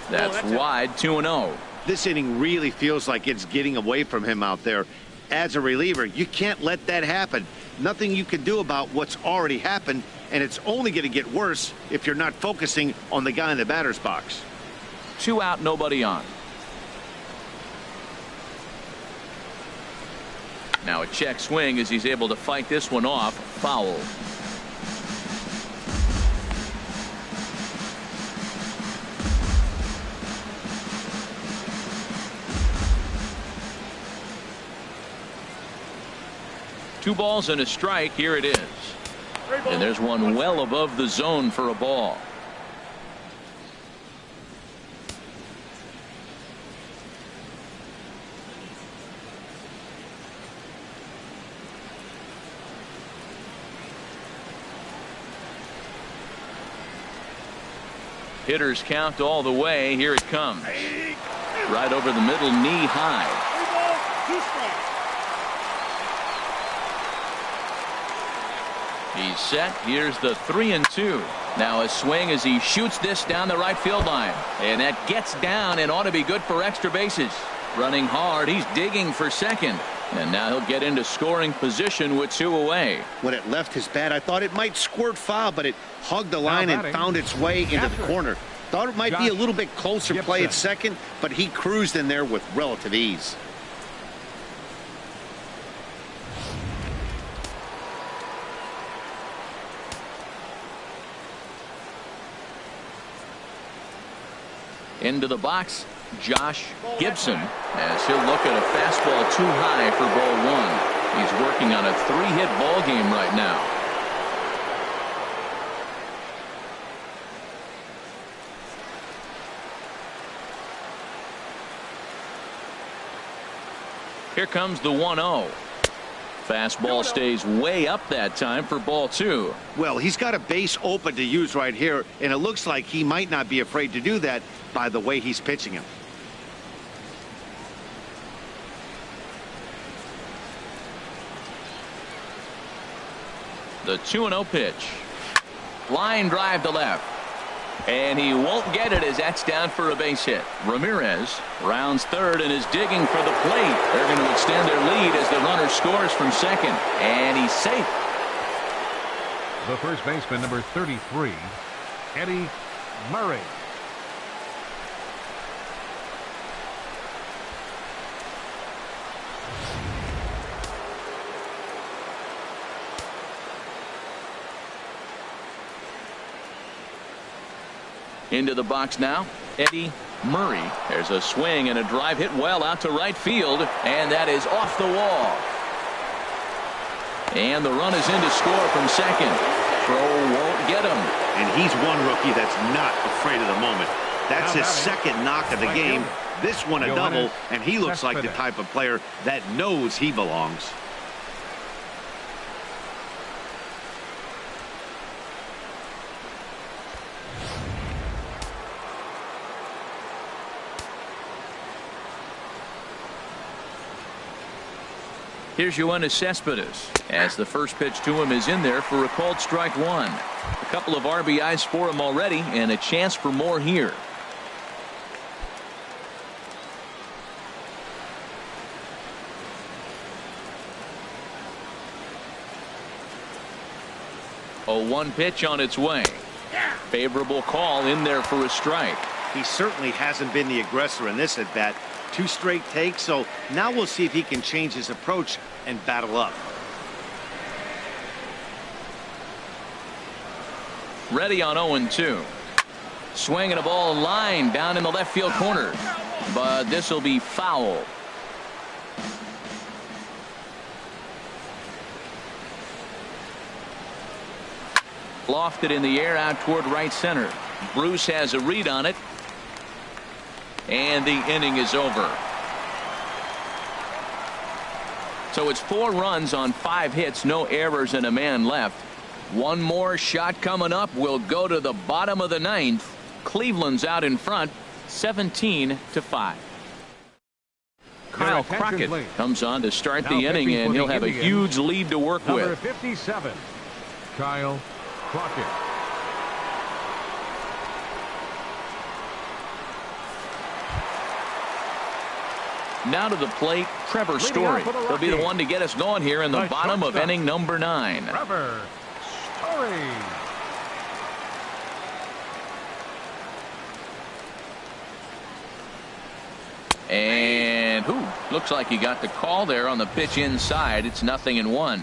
That's wide, 2-0. This inning really feels like it's getting away from him out there. As a reliever, you can't let that happen. Nothing you can do about what's already happened, and it's only going to get worse if you're not focusing on the guy in the batter's box. 2 out, nobody on. Now a check swing as he's able to fight this one off. Foul. Two balls and a strike. Here it is. And there's one well above the zone for a ball. Hitters count all the way. Here it comes. Right over the middle, knee high. He's set. Here's the 3-2. Now a swing as he shoots this down the right field line. And that gets down and ought to be good for extra bases. Running hard. He's digging for second. And now he'll get into scoring position with 2 away. When it left his bat, I thought it might squirt foul, but it hugged the line and found its way into the corner. Thought it might be a little bit closer play at second, but he cruised in there with relative ease. Into the box, Josh Gibson, as he'll look at a fastball too high for ball 1. He's working on a 3-hit ball game right now. Here comes the 1-0. Fastball stays way up that time for ball 2. Well, he's got a base open to use right here, and it looks like he might not be afraid to do that by the way he's pitching him. The 2-0 pitch. Line drive to left. And he won't get it as that's down for a base hit. Ramirez rounds third and is digging for the plate. They're going to extend their lead as the runner scores from second. And he's safe. The first baseman, number 33, Eddie Murray. Into the box now, Eddie Murray. There's a swing and a drive hit well out to right field, and that is off the wall. And the run is in to score from second. Throw won't get him. And he's one rookie that's not afraid of the moment. That's his second knock of the game. This one a double, and he looks like the type of player that knows he belongs. Here's Yoenis Cespedes as the first pitch to him is in there for a called strike 1. A couple of RBIs for him already and a chance for more here. A 1 pitch on its way. Favorable call in there for a strike. He certainly hasn't been the aggressor in this at bat. 2 straight takes, so now we'll see if he can change his approach and battle up. Ready on 0-2. Swinging a ball line down in the left field corner, but this will be foul. Lofted in the air out toward right center. Bruce has a read on it, and the inning is over. So it's 4 runs on 5 hits, no errors, and a man left. One more shot coming up. Will go to the bottom of the 9th. Cleveland's out in front, 17-5. Kyle Crockett comes on to start the inning, and he'll have a huge lead to work with. Number 57, Kyle Crockett. Now to the plate, Trevor Story. He'll be the one to get us going here in the bottom of inning number 9. Trevor Story. And looks like he got the call there on the pitch inside. It's 0-1.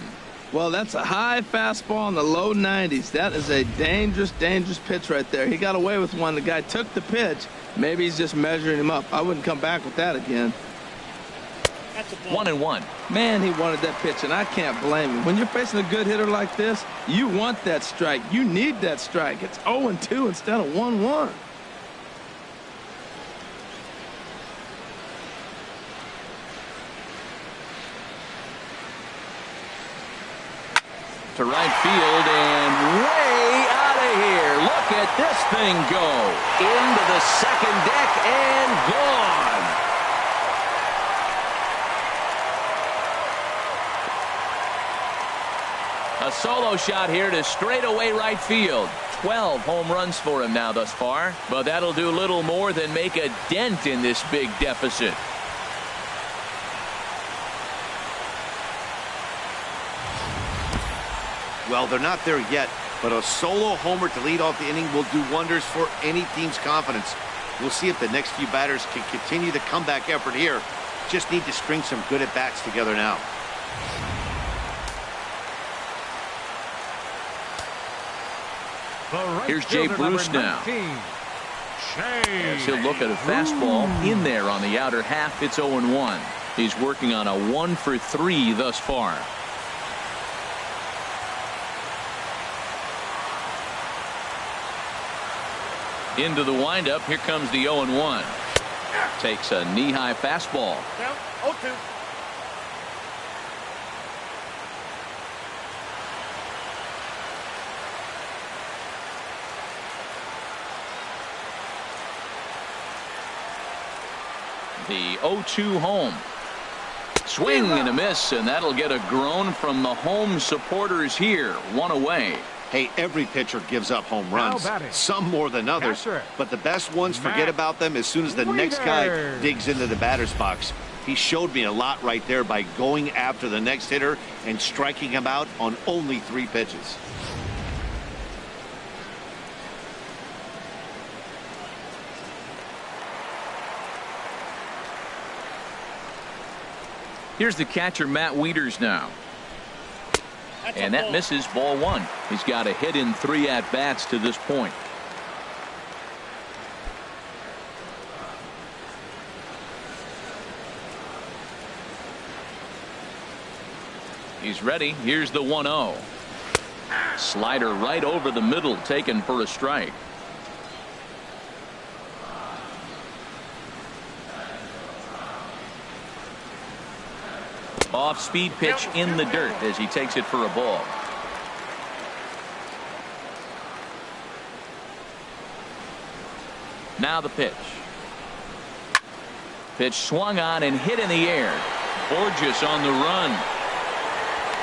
Well, that's a high fastball in the low 90s. That is a dangerous, dangerous pitch right there. He got away with one. The guy took the pitch. Maybe he's just measuring him up. I wouldn't come back with that again. 1-1. Man, he wanted that pitch, and I can't blame him. When you're facing a good hitter like this, you want that strike. You need that strike. It's 0-2 instead of 1-1. To right field and way out of here. Look at this thing go into the second deck and gone. A solo shot here to straightaway right field. 12 home runs for him now thus far, but that'll do little more than make a dent in this big deficit. Well, they're not there yet, but a solo homer to lead off the inning will do wonders for any team's confidence. We'll see if the next few batters can continue the comeback effort here. Just need to string some good at-bats together now. Here's Jay Bruce now. As he'll look at a fastball in there on the outer half. It's 0-1. He's working on a 1-for-3 thus far. Into the windup. Here comes the 0-1. Takes a knee-high fastball. Count 0-2. The 0-2 home. Swing and a miss, and that'll get a groan from the home supporters here. 1 away. Hey, every pitcher gives up home runs, some more than others, but the best ones forget about them as soon as the next guy digs into the batter's box. He showed me a lot right there by going after the next hitter and striking him out on only 3 pitches. Here's the catcher, Matt Wieters now. And that misses, ball 1. He's got a hit in 3 at-bats to this point. He's ready. Here's the 1-0. Slider right over the middle, taken for a strike. Off-speed pitch in the dirt as he takes it for a ball. Now the pitch. Pitch swung on and hit in the air. Borges on the run.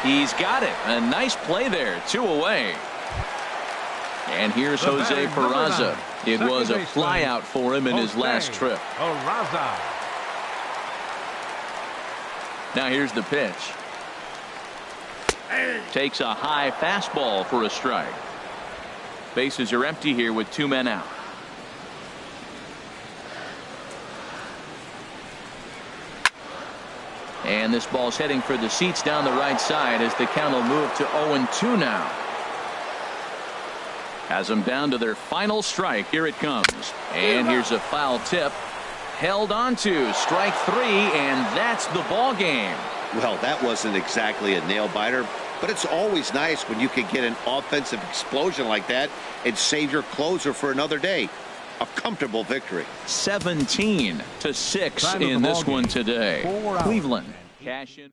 He's got it. A nice play there. 2 away. And here's Jose Peraza. It was a flyout for him in his last trip. Now here's the pitch. Takes a high fastball for a strike. Bases are empty here with 2 men out. And this ball's heading for the seats down the right side as the count will move to 0-2 now. Has them down to their final strike. Here it comes. And here's a foul tip. Held onto strike 3, and that's the ball game. Well, that wasn't exactly a nail-biter, but it's always nice when you can get an offensive explosion like that and save your closer for another day. A comfortable victory. 17-6 in this one today. Cleveland cash in.